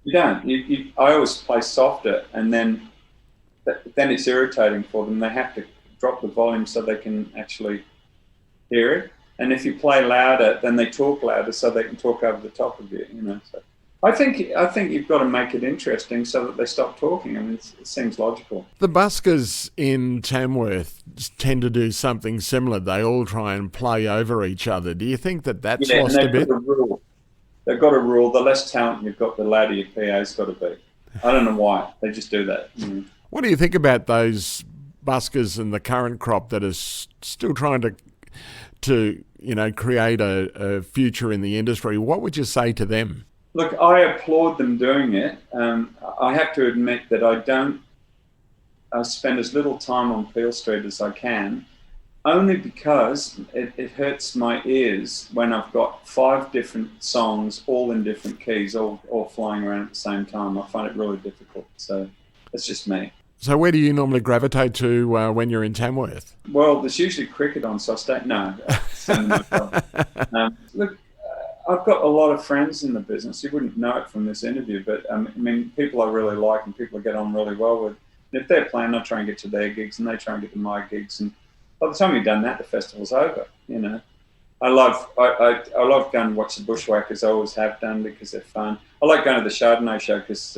You don't. I always play softer, and then it's irritating for them. They have to drop the volume so they can actually hear it. And if you play louder, then they talk louder so they can talk over the top of you. So I think you've got to make it interesting so that they stop talking. I mean, it seems logical. The buskers in Tamworth tend to do something similar. They all try and play over each other. Do you think that's lost a bit? They've got a rule. The less talent you've got, the louder your PA's got to be. I don't know why. They just do that. What do you think about those buskers in the current crop that are still trying to create a future in the industry? What would you say to them? Look, I applaud them doing it. I have to admit that I spend as little time on Peel Street as I can, only because it hurts my ears when I've got 5 different songs, all in different keys, all flying around at the same time. I find it really difficult. So that's just me. So where do you normally gravitate to when you're in Tamworth? Well, there's usually cricket on, so I stay... No. Look, I've got a lot of friends in the business. You wouldn't know it from this interview, but people I really like and people I get on really well with. And if they're playing, I try and get to their gigs and they try and get to my gigs. And by the time you've done that, the festival's over. I love going to watch the Bushwhackers. I always have done because they're fun. I like going to the Chardonnay show because,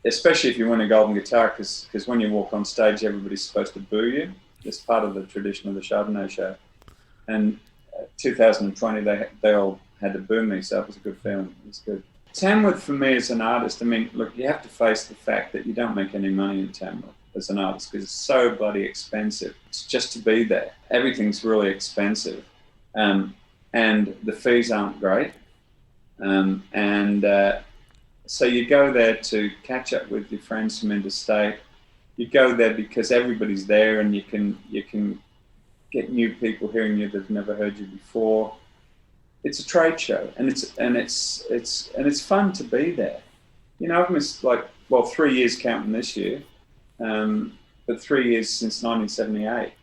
especially if you win a golden guitar, because when you walk on stage, everybody's supposed to boo you. It's part of the tradition of the Chardonnay show. And 2020, they all had to boo me, so it was a good feeling. It was good. Tamworth, for me as an artist, look, you have to face the fact that you don't make any money in Tamworth as an artist because it's so bloody expensive. It's just to be there. Everything's really expensive. And the fees aren't great. So you go there to catch up with your friends from interstate. You go there because everybody's there and you can get new people hearing you that've never heard you before. It's a trade show, and it's fun to be there. I've missed 3 years counting this year, but 3 years since 1978.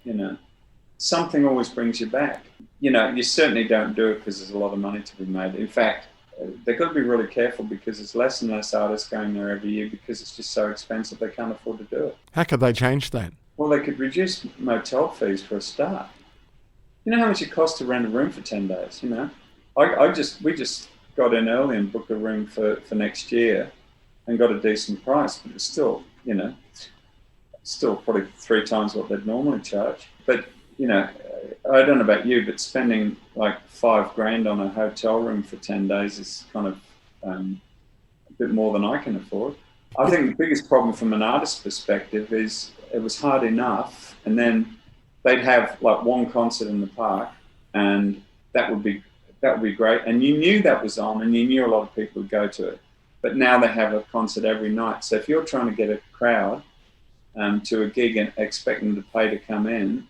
Something always brings you back. You certainly don't do it because there's a lot of money to be made. In fact, they've got to be really careful because there's less and less artists going there every year because it's just so expensive they can't afford to do it. How could they change that? Well, they could reduce motel fees for a start. You know how much it costs to rent a room for 10 days, We just got in early and booked a room for next year and got a decent price, but it's still, still probably 3 times what they'd normally charge. But, I don't know about you, but spending $5,000 on a hotel room for 10 days is kind of a bit more than I can afford. I think the biggest problem from an artist's perspective is it was hard enough, and then they'd have one concert in the park, and that would be great. And you knew that was on, and you knew a lot of people would go to it. But now they have a concert every night. So if you're trying to get a crowd to a gig and expect them to pay to come in,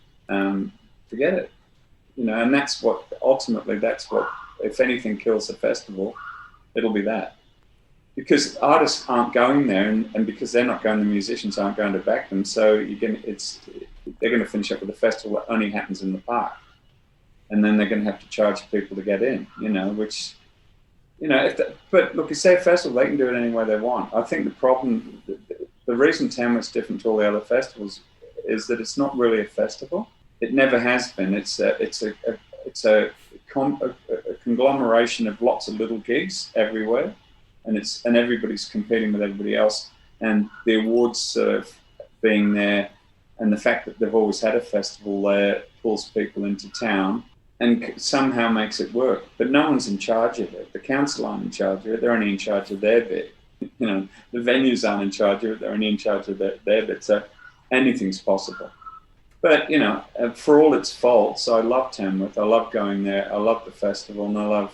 forget it. And that's what if anything kills the festival, it'll be that. Because artists aren't going there, and because they're not going, the musicians aren't going to back them. So they're going to finish up with a festival that only happens in the park, and then they're going to have to charge people to get in. But look, it's their festival; they can do it any way they want. I think the reason Tamworth's different to all the other festivals is that it's not really a festival. It never has been. It's a conglomeration of lots of little gigs everywhere. And everybody's competing with everybody else, and the awards sort of being there, and the fact that they've always had a festival there pulls people into town and somehow makes it work. But no one's in charge of it. The council aren't in charge of it. They're only in charge of their bit. The venues aren't in charge of it. They're only in charge of their bit. So anything's possible. But for all its faults, I love Tamworth. I love going there. I love the festival, and I love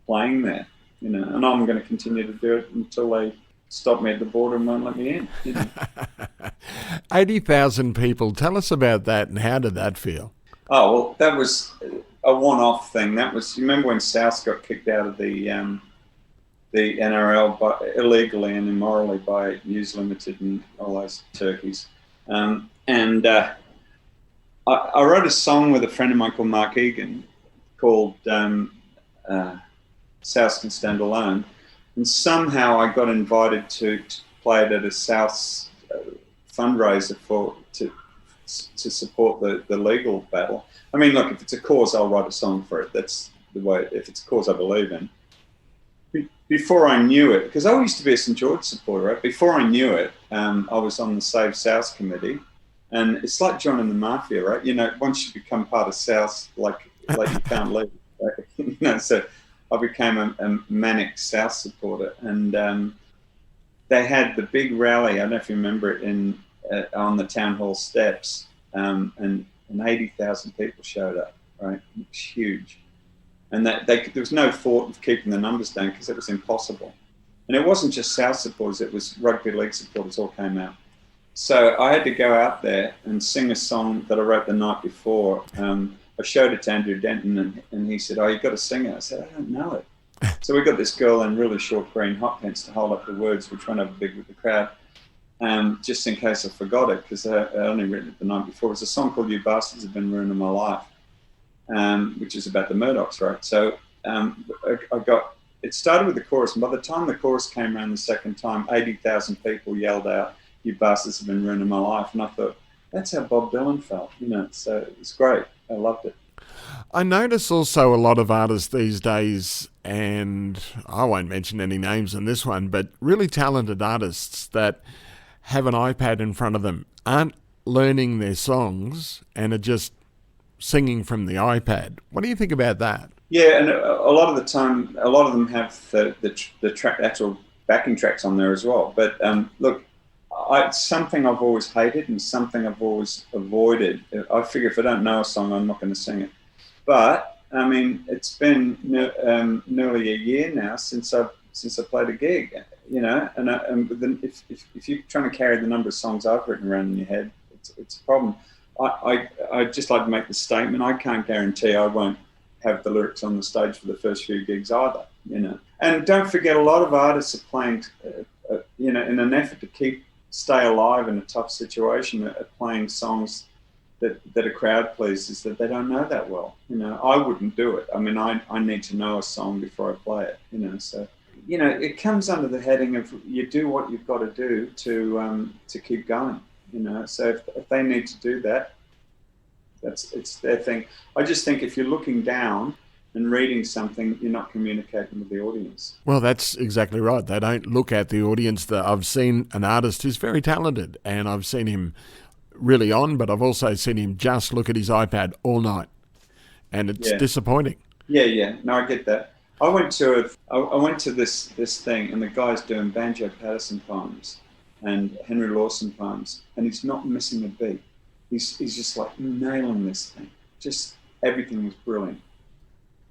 playing there. And I'm going to continue to do it until they stop me at the border and won't let me in. 80,000 people. Tell us about that and how did that feel? Oh, well, that was a one-off thing. That was, you remember when South got kicked out of the NRL illegally and immorally by News Limited and all those turkeys. I wrote a song with a friend of mine called Mark Egan called South Can Stand Alone. And somehow I got invited to play it at a South fundraiser to support the legal battle. I mean, look, if it's a cause, I'll write a song for it. That's the way, if it's a cause I believe in. Before I knew it, because I used to be a St. George supporter, right? Before I knew it, I was on the Save South committee. And it's like joining the mafia, right? You know, once you become part of South, like you can't leave. Right? You know, so I became a manic South supporter. And they had the big rally, I don't know if you remember it, on the town hall steps, and 80,000 people showed up, right? It was huge. And there was no thought of keeping the numbers down because it was impossible. And it wasn't just South supporters, it was rugby league supporters all came out. So I had to go out there and sing a song that I wrote the night before. I showed it to Andrew Denton and he said, "Oh, you've got to sing it." I said, "I don't know it." So we got this girl in really short green hot pants to hold up the words, which went over big with the crowd, just in case I forgot it, because I only written it the night before. It was a song called "You Bastards Have Been Ruining My Life," which is about the Murdochs, right? So it started with the chorus, and by the time the chorus came around the second time, 80,000 people yelled out, "You bastards have been ruining my life." And I thought, that's how Bob Dylan felt, you know, so it's great. I loved it. I notice also a lot of artists these days, and I won't mention any names in this one, but really talented artists that have an iPad in front of them aren't learning their songs and are just singing from the iPad. What do you think about that? Yeah, and a lot of the time, a lot of them have the track, actual backing tracks on there as well. But look, it's something I've always hated and something I've always avoided. I figure if I don't know a song, I'm not going to sing it. But I mean, it's been nearly a year now since I played a gig, you know. And if you're trying to carry the number of songs I've written around in your head, it's a problem. I'd just like to make the statement: I can't guarantee I won't have the lyrics on the stage for the first few gigs either, you know. And don't forget, a lot of artists are playing, you know, in an effort to stay alive in a tough situation, are playing songs that are crowd pleasers that they don't know that well. You know, I wouldn't do it. I mean, I need to know a song before I play it, you know. So, you know, it comes under the heading of you do what you've got to do to keep going, you know. So if they need to do that, it's their thing. I just think if you're looking down and reading something, you're not communicating with the audience. Well, that's exactly right. They don't look at the audience. I've seen an artist who's very talented, and I've seen him really on, but I've also seen him just look at his iPad all night, and it's disappointing. Yeah. No, I get that. I went to this thing, and the guy's doing Banjo Patterson poems and Henry Lawson poems, and he's not missing a beat. He's just like nailing this thing. Just everything was brilliant.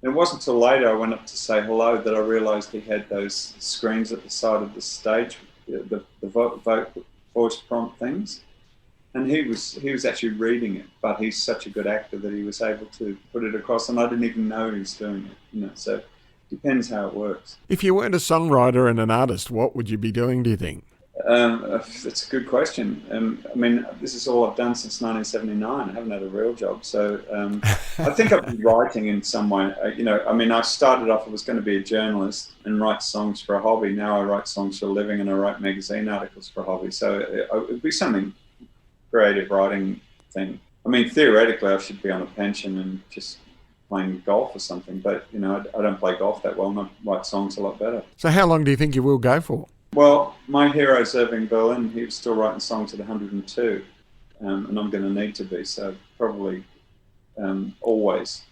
And it wasn't until later I went up to say hello that I realised he had those screens at the side of the stage, the voice prompt things, and he was actually reading it. But he's such a good actor that he was able to put it across, and I didn't even know he was doing it. You know, so it depends how it works. If you weren't a songwriter and an artist, what would you be doing, do you think? That's a good question. I mean, this is all I've done since 1979. I haven't had a real job, so I think I've been writing in some way. You know, I mean, I started off, I was going to be a journalist and write songs for a hobby. Now I write songs for a living and I write magazine articles for a hobby. So it would be something creative writing thing. I mean, theoretically, I should be on a pension and just playing golf or something. But, you know, I don't play golf that well and I write songs a lot better. So how long do you think you will go for? Well, my hero's Irving Berlin. He was still writing songs at 102, and I'm going to need to be, so probably always.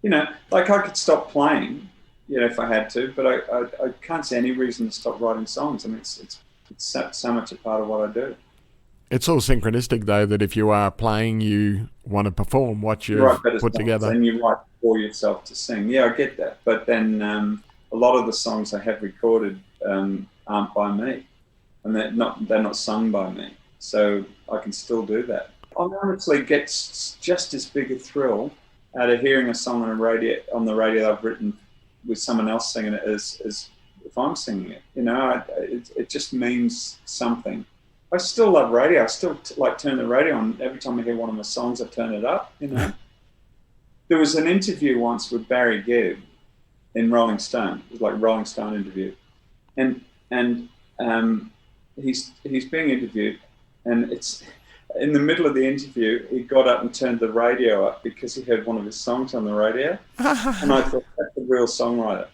You know, like I could stop playing, you know, if I had to, but I can't see any reason to stop writing songs. I mean, it's so much a part of what I do. It's all synchronistic, though, that if you are playing, you want to perform what you've put together. And you write for yourself to sing. Yeah, I get that. But then a lot of the songs I have recorded aren't by me, and they're not sung by me. so I can still do that. I honestly get just as big a thrill out of hearing a song on the radio I've written with someone else singing it as if I'm singing it. It just means something. I still love radio. I still turn the radio on. Every time I hear one of my songs, I turn it up. There was an interview once with Barry Gibb in Rolling Stone. It was like a Rolling Stone interview, and he's being interviewed, and it's in the middle of the interview. He got up and turned the radio up because he heard one of his songs on the radio, and I thought, that's a real songwriter.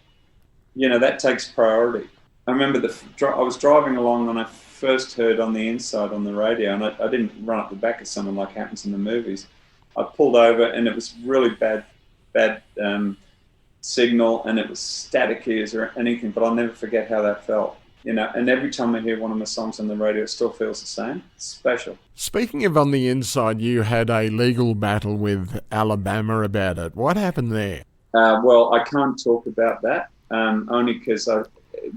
That takes priority. I remember I was driving along when I first heard On the Inside on the radio, and I didn't run up the back of someone like happens in the movies. I pulled over, and it was really bad signal, and it was staticky as or anything, but I'll never forget how that felt. And every time I hear one of my songs on the radio, it still feels the same. It's special. Speaking of On the Inside, you had a legal battle with Alabama about it. What happened there? Well, I can't talk about that, only because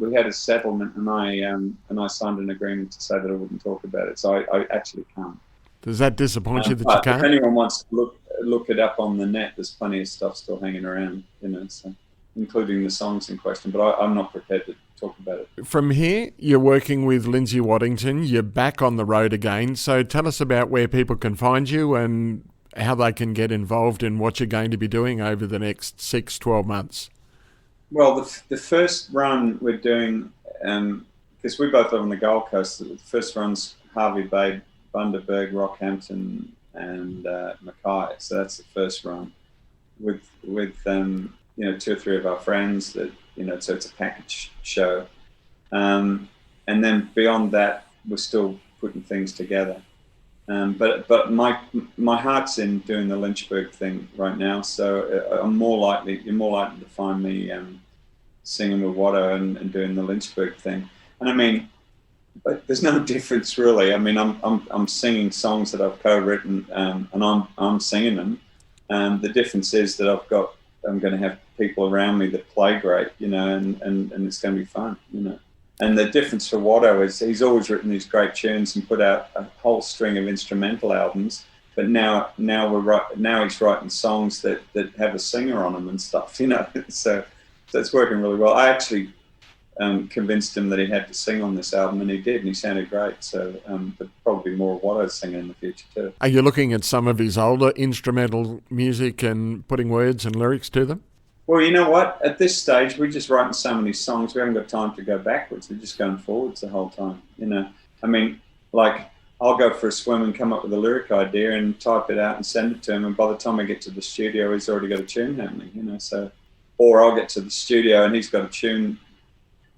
we had a settlement, and I signed an agreement to say that I wouldn't talk about it. So I actually can't. Does that disappoint you that you can't? If anyone wants to look it up on the net, there's plenty of stuff still hanging around, so, including the songs in question. But I'm not prepared to talk about it. From here, you're working with Lindsay Waddington. You're back on the road again. So tell us about where people can find you and how they can get involved in what you're going to be doing over the next 6-12 months. Well, the first run we're doing, because we both live on the Gold Coast, the first run's Harvey Bay, Bundaberg, Rockhampton, and Mackay. So that's the first run with 2 or 3 of our friends. That so it's a package show, and then beyond that, we're still putting things together. But my heart's in doing the Lynchburg thing right now. So you're more likely to find me singing with Watto and doing the Lynchburg thing. And I mean, but there's no difference really. I mean, I'm singing songs that I've co-written, and I'm singing them. The difference is that I'm going to have people around me that play great, and it's going to be fun, And the difference for Watto is he's always written these great tunes and put out a whole string of instrumental albums. But now he's writing songs that have a singer on them and stuff, So it's working really well. I actually convinced him that he had to sing on this album, and he did, and he sounded great. So but probably more of Watto singing in the future too. Are you looking at some of his older instrumental music and putting words and lyrics to them? Well, you know what? At this stage, we're just writing so many songs. We haven't got time to go backwards. We're just going forwards the whole time. I mean, like I'll go for a swim and come up with a lyric idea and type it out and send it to him. And by the time I get to the studio, he's already got a tune happening. So, or I'll get to the studio and he's got a tune.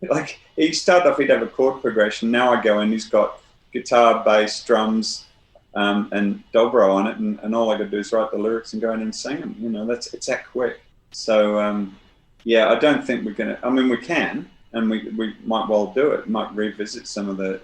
Like he started off, he'd have a chord progression. Now I go in, he's got guitar, bass, drums, and dobro on it, and all I got to do is write the lyrics and go in and sing them. It's that quick. So I don't think we're gonna. I mean, we can, and we might well do it. Might revisit some of the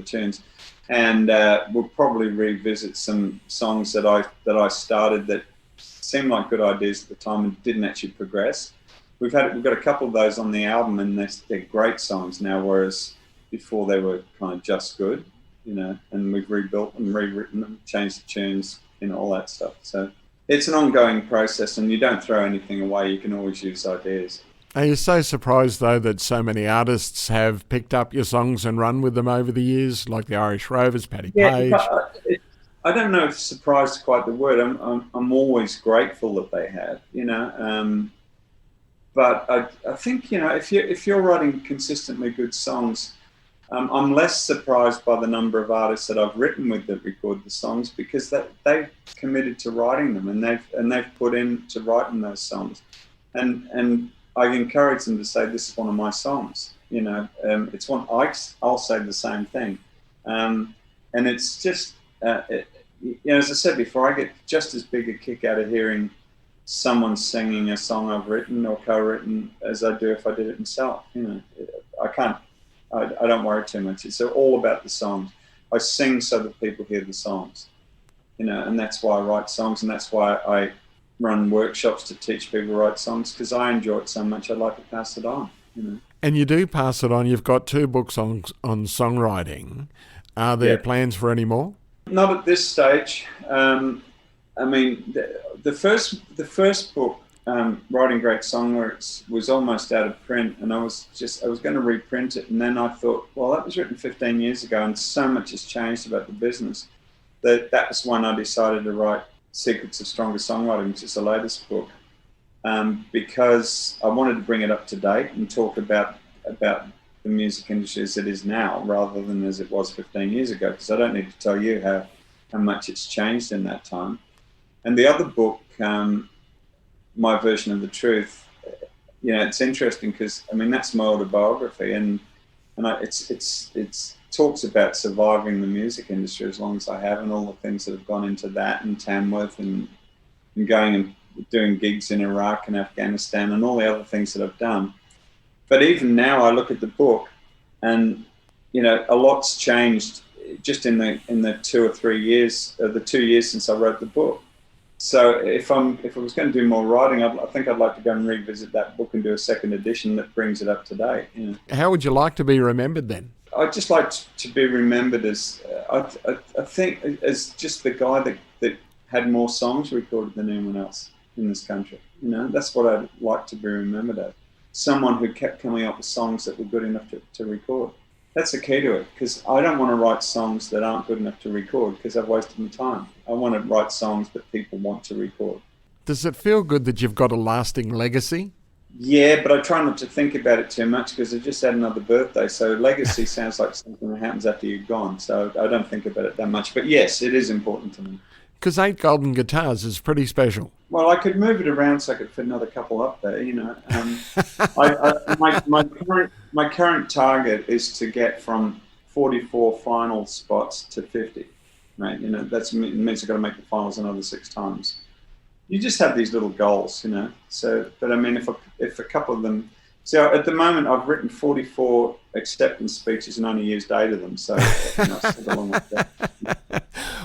tunes, and we'll probably revisit some songs that I started that seemed like good ideas at the time and didn't actually progress. We've got a couple of those on the album, and they're great songs now, whereas before they were kind of just good, and we've rebuilt them, rewritten them, changed the tunes, all that stuff. So it's an ongoing process, and you don't throw anything away. You can always use ideas. Are you so surprised, though, that so many artists have picked up your songs and run with them over the years, like the Irish Rovers, Paddy Page? I don't know if surprised is quite the word. I'm always grateful that they have, But I think, if you're writing consistently good songs, I'm less surprised by the number of artists that I've written with that record the songs, because they've committed to writing them and they've put in to writing those songs, and I encourage them to say, this is one of my songs. It's one I'll say the same thing, and it's just as I said before, I get just as big a kick out of hearing someone singing a song I've written or co-written as I do if I did it myself. I don't worry too much. It's all about the songs. I sing so that people hear the songs, and that's why I write songs, and that's why I run workshops to teach people to write songs, because I enjoy it so much. I'd like to pass it on. And you do pass it on. You've got 2 books on songwriting. Are there Yeah. plans for any more? Not at this stage. I mean, the first book, Writing Great Songlyrics, was almost out of print, and I was going to reprint it, and then I thought, well, that was written 15 years ago, and so much has changed about the business that was when I decided to write Secrets of Stronger Songwriting, which is the latest book, because I wanted to bring it up to date and talk about the music industry as it is now, rather than as it was 15 years ago, because I don't need to tell you how much it's changed in that time. And the other book, My Version of the Truth, it's interesting because, I mean, that's my autobiography, and it's talks about surviving the music industry as long as I have, and all the things that have gone into that, and Tamworth, and going and doing gigs in Iraq and Afghanistan, and all the other things that I've done. But even now, I look at the book, and a lot's changed just in the 2 or 3 years, the 2 years since I wrote the book. So if I was going to do more writing, I think I'd like to go and revisit that book and do a second edition that brings it up to date. How would you like to be remembered then? I'd just like to be remembered as I think as just the guy that had more songs recorded than anyone else in this country. That's what I'd like to be remembered as. Someone who kept coming up with songs that were good enough to record. That's the key to it, because I don't want to write songs that aren't good enough to record, because I've wasted my time. I want to write songs that people want to record. Does it feel good that you've got a lasting legacy? Yeah, but I try not to think about it too much, because I just had another birthday. So legacy sounds like something that happens after you're gone. So I don't think about it that much. But yes, it is important to me. Because 8 golden guitars is pretty special. Well, I could move it around so I could fit another couple up there, My current target is to get from 44 final spots to 50. Right? That means I've got to make the finals another 6 times. You just have these little goals, So, but I mean, if a couple of them, so at the moment I've written 44 acceptance speeches and only used 8 of them. So, I've still got a long way to go.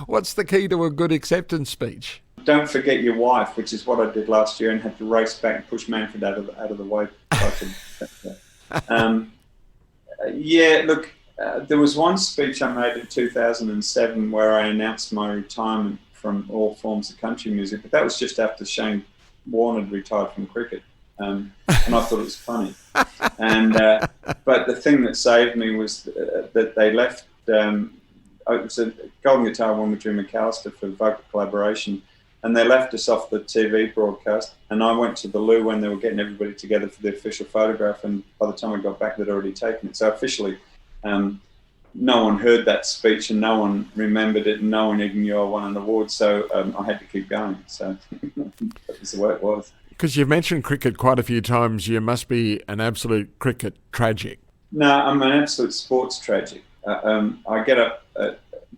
What's the key to a good acceptance speech? Don't forget your wife, which is what I did last year, and had to race back and push Manfred out of the way. There was one speech I made in 2007 where I announced my retirement from all forms of country music, but that was just after Shane Warne had retired from cricket, and I thought it was funny. And but the thing that saved me was that they left. It was a golden guitar one with Drew McAllister for vocal collaboration, and they left us off the TV broadcast, and I went to the loo when they were getting everybody together for the official photograph, and by the time I got back they'd already taken it. So officially no one heard that speech, and no one remembered it, and no one even knew I won an award, so I had to keep going. So that was the way it was. Because you've mentioned cricket quite a few times, you must be an absolute cricket tragic. No, I'm an absolute sports tragic. I get up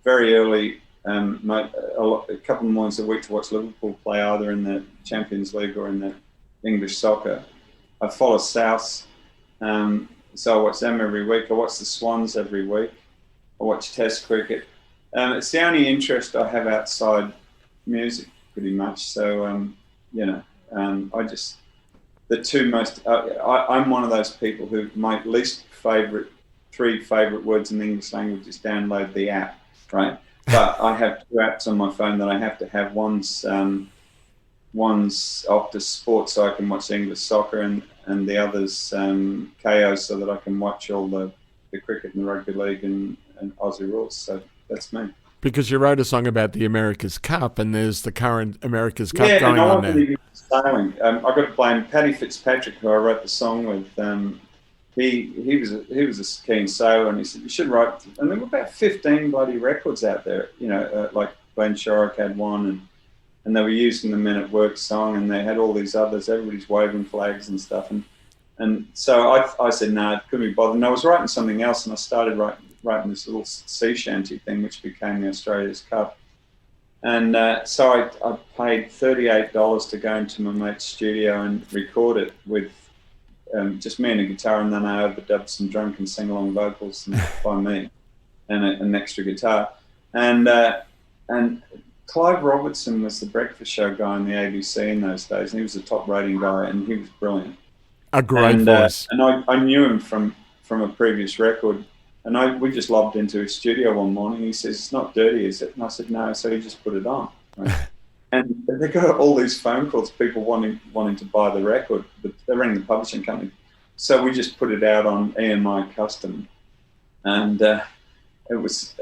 very early, a couple of mornings a week to watch Liverpool play either in the Champions League or in the English soccer. I follow Souths, so I watch them every week. I watch the Swans every week. I watch Test cricket. It's the only interest I have outside music, pretty much. So, I just, the two most, I'm one of those people who my least favourite, 3 favourite words in the English language is download the app, right? But I have 2 apps on my phone that I have to have. One's Optus Sports, so I can watch English soccer, and the other's KO, so that I can watch all the cricket and the rugby league and Aussie rules. So that's me. Because you wrote a song about the America's Cup, and there's the current America's Cup going on now. Yeah, sailing. I've got to blame Paddy Fitzpatrick, who I wrote the song with. He was a keen sailor, and he said, you should write, and there were about 15 bloody records out there, like Glenn Shorrock had one, and they were using the Men at Work song, and they had all these others, everybody's waving flags and stuff, and so I said, no, it couldn't be bothered, and I was writing something else, and I started writing this little sea shanty thing, which became the Australia's Cup, and so I paid $38 to go into my mate's studio and record it with just me and a guitar, and then I overdubbed some drunk and sing-along vocals by me, and an extra guitar. And Clive Robertson was the breakfast show guy on the ABC in those days, and he was a top-rating guy, and he was brilliant. A great voice. And I knew him from a previous record, And we just lobbed into his studio one morning. He says, "It's not dirty, is it?" And I said, "No." So he just put it on. Right? And they got all these phone calls, people wanting to buy the record. They rang the publishing company. So we just put it out on EMI Custom. And it was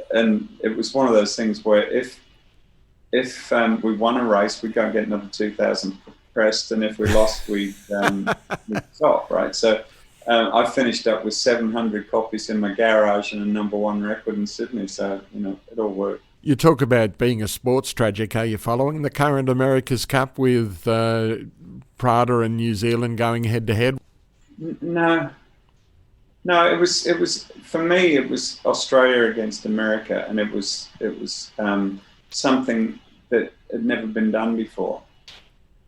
one of those things where if we won a race, we'd go and get another 2,000 pressed, and if we lost, we'd stop, right? So I finished up with 700 copies in my garage and a #1 record in Sydney. So, it all worked. You talk about being a sports tragic. Are you following the current America's Cup with Prada and New Zealand going head to head? No. It was for me. It was Australia against America, and it was something that had never been done before.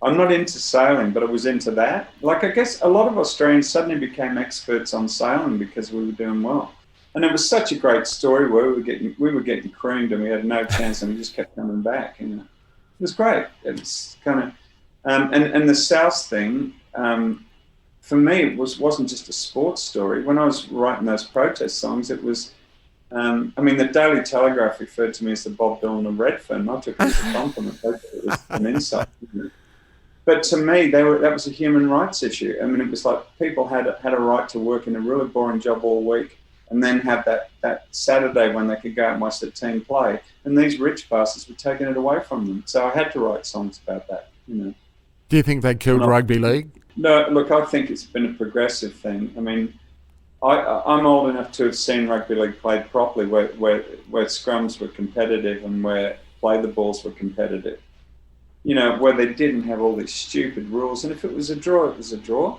I'm not into sailing, but I was into that. Like, I guess a lot of Australians suddenly became experts on sailing because we were doing well. And it was such a great story where we were getting creamed and we had no chance, and we just kept coming back. It was great. It's kind of and the South thing for me, it wasn't just a sports story. When I was writing those protest songs, it was. The Daily Telegraph referred to me as the Bob Dylan of Redfern. I took it as a compliment. It was an insult. But to me, that was a human rights issue. It was like people had a right to work in a really boring job all week, and then have that Saturday when they could go out and watch the team play. And these rich bastards were taking it away from them. So I had to write songs about that. Do you think they killed rugby league? No, look, I think it's been a progressive thing. I'm old enough to have seen rugby league played properly, where scrums were competitive and where play the balls were competitive. Where they didn't have all these stupid rules. And if it was a draw, it was a draw.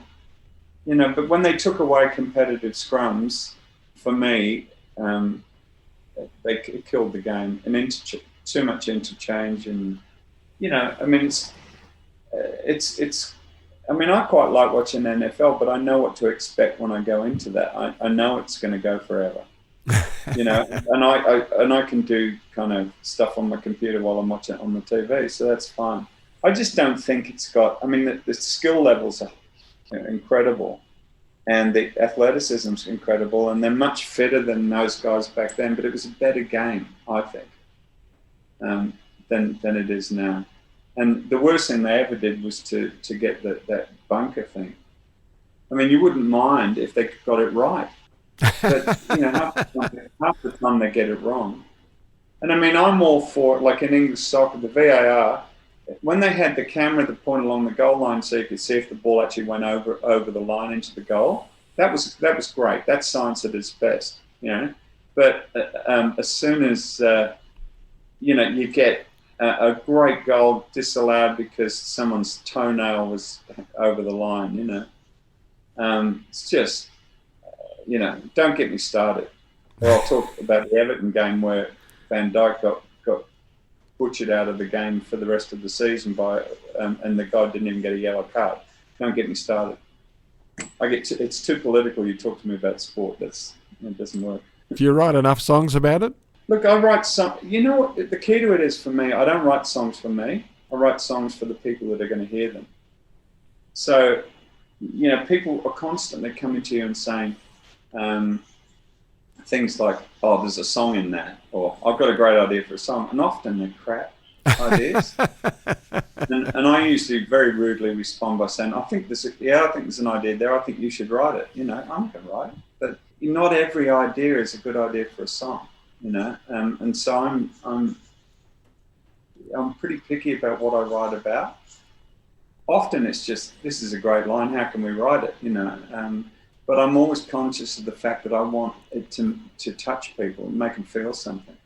But when they took away competitive scrums, for me, they killed the game. And too much interchange. And, I quite like watching NFL, but I know what to expect when I go into that. I know it's going to go forever. And I can do kind of stuff on my computer while I'm watching it on the TV, so that's fine. I just don't think it's got. The skill levels are incredible, and the athleticism's incredible, and they're much fitter than those guys back then. But it was a better game, I think, than it is now. And the worst thing they ever did was to get that bunker thing. You wouldn't mind if they got it right. But, half the time they get it wrong. And I'm all for, like in English soccer, the VAR, when they had the camera that pointed along the goal line so you could see if the ball actually went over the line into the goal, that was great. That's science at its best, But as soon as, you get a great goal disallowed because someone's toenail was over the line, it's just, don't get me started. Or I'll talk about the Everton game where Van Dijk got butchered out of the game for the rest of the season and the guy didn't even get a yellow card. Don't get me started. It's too political. You talk to me about sport. It doesn't work. Do you write enough songs about it? Look, I write some. You know what? The key to it is for me. I don't write songs for me. I write songs for the people that are going to hear them. So, people are constantly coming to you and saying things like, "Oh, there's a song in that," or "I've got a great idea for a song," and often they're crap ideas. and I usually very rudely respond by saying, "I think there's an idea there. I think you should write it." I'm going to write it, but not every idea is a good idea for a song. And so I'm pretty picky about what I write about. Often it's just, this is a great line, how can we write it? But I'm always conscious of the fact that I want it to touch people and make them feel something.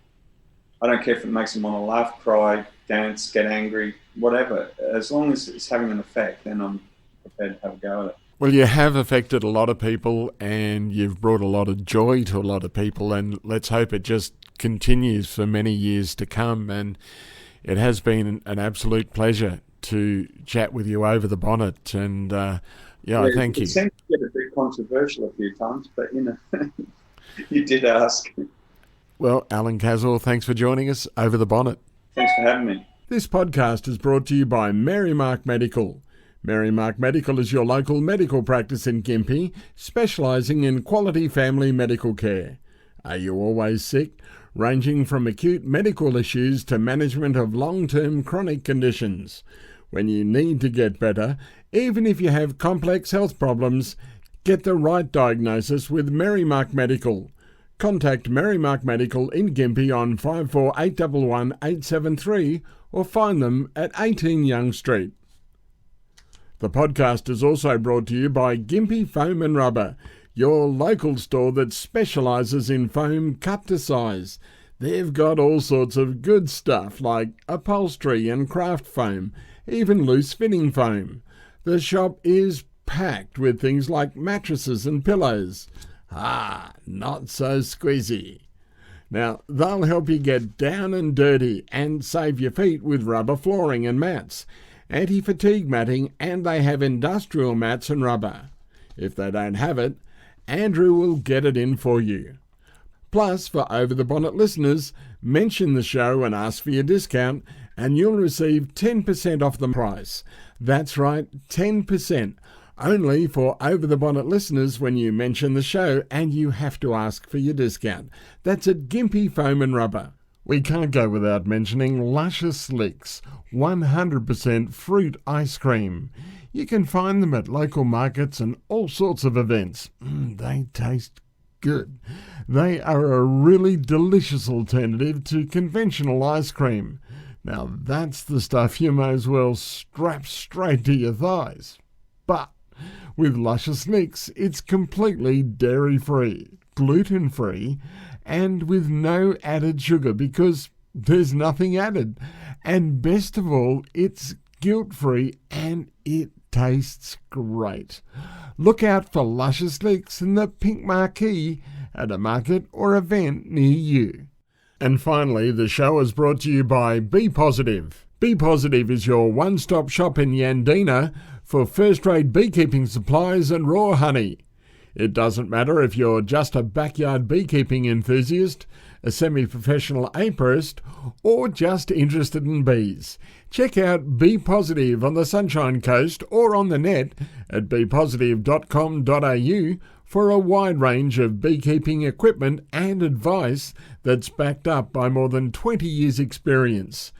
I don't care if it makes them want to laugh, cry, dance, get angry, whatever. As long as it's having an effect, then I'm prepared to have a go at it. Well, you have affected a lot of people and you've brought a lot of joy to a lot of people, and let's hope it just continues for many years to come. And it has been an absolute pleasure to chat with you over the bonnet, and thank you. It seems to get a bit controversial a few times, but you did ask. Well, Allan Caswell, thanks for joining us over the bonnet. Thanks for having me. This podcast is brought to you by Merrimark Medical. Merrimark Medical is your local medical practice in Gympie, specialising in quality family medical care. Are you always sick? Ranging from acute medical issues to management of long-term chronic conditions. When you need to get better, even if you have complex health problems, get the right diagnosis with Merrimark Medical. Contact Merrimark Medical in Gympie on 5481 873 or find them at 18 Young Street. The podcast is also brought to you by Gympie Foam and Rubber, your local store that specialises in foam cut to size. They've got all sorts of good stuff like upholstery and craft foam, even loose fitting foam. The shop is packed with things like mattresses and pillows. Not so squeezy. Now, they'll help you get down and dirty and save your feet with rubber flooring and mats, anti-fatigue matting, and they have industrial mats and rubber. If they don't have it, Andrew will get it in for you. Plus, for Over the Bonnet listeners, mention the show and ask for your discount, and you'll receive 10% off the price. That's right, 10%. Only for Over the Bonnet listeners when you mention the show, and you have to ask for your discount. That's at Gympie Foam and Rubber. We can't go without mentioning Luscious Licks, 100% fruit ice cream. You can find them at local markets and all sorts of events. They taste good. They are a really delicious alternative to conventional ice cream. Now that's the stuff you may as well strap straight to your thighs. But with Luscious Licks, it's completely dairy-free, gluten-free, and with no added sugar because there's nothing added. And best of all, it's guilt-free and it tastes great. Look out for Luscious Licks in the pink marquee at a market or event near you. And finally, the show is brought to you by Be Positive. Be Positive is your one-stop shop in Yandina for first-rate beekeeping supplies and raw honey. It doesn't matter if you're just a backyard beekeeping enthusiast, a semi-professional apiarist, or just interested in bees. Check out Be Positive on the Sunshine Coast or on the net at bepositive.com.au for a wide range of beekeeping equipment and advice that's backed up by more than 20 years' experience.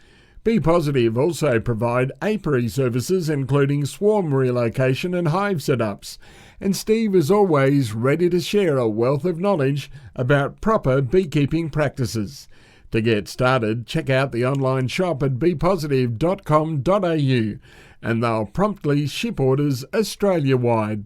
Be Positive also provide apiary services including swarm relocation and hive setups, and Steve is always ready to share a wealth of knowledge about proper beekeeping practices. To get started, check out the online shop at bepositive.com.au and they'll promptly ship orders Australia-wide.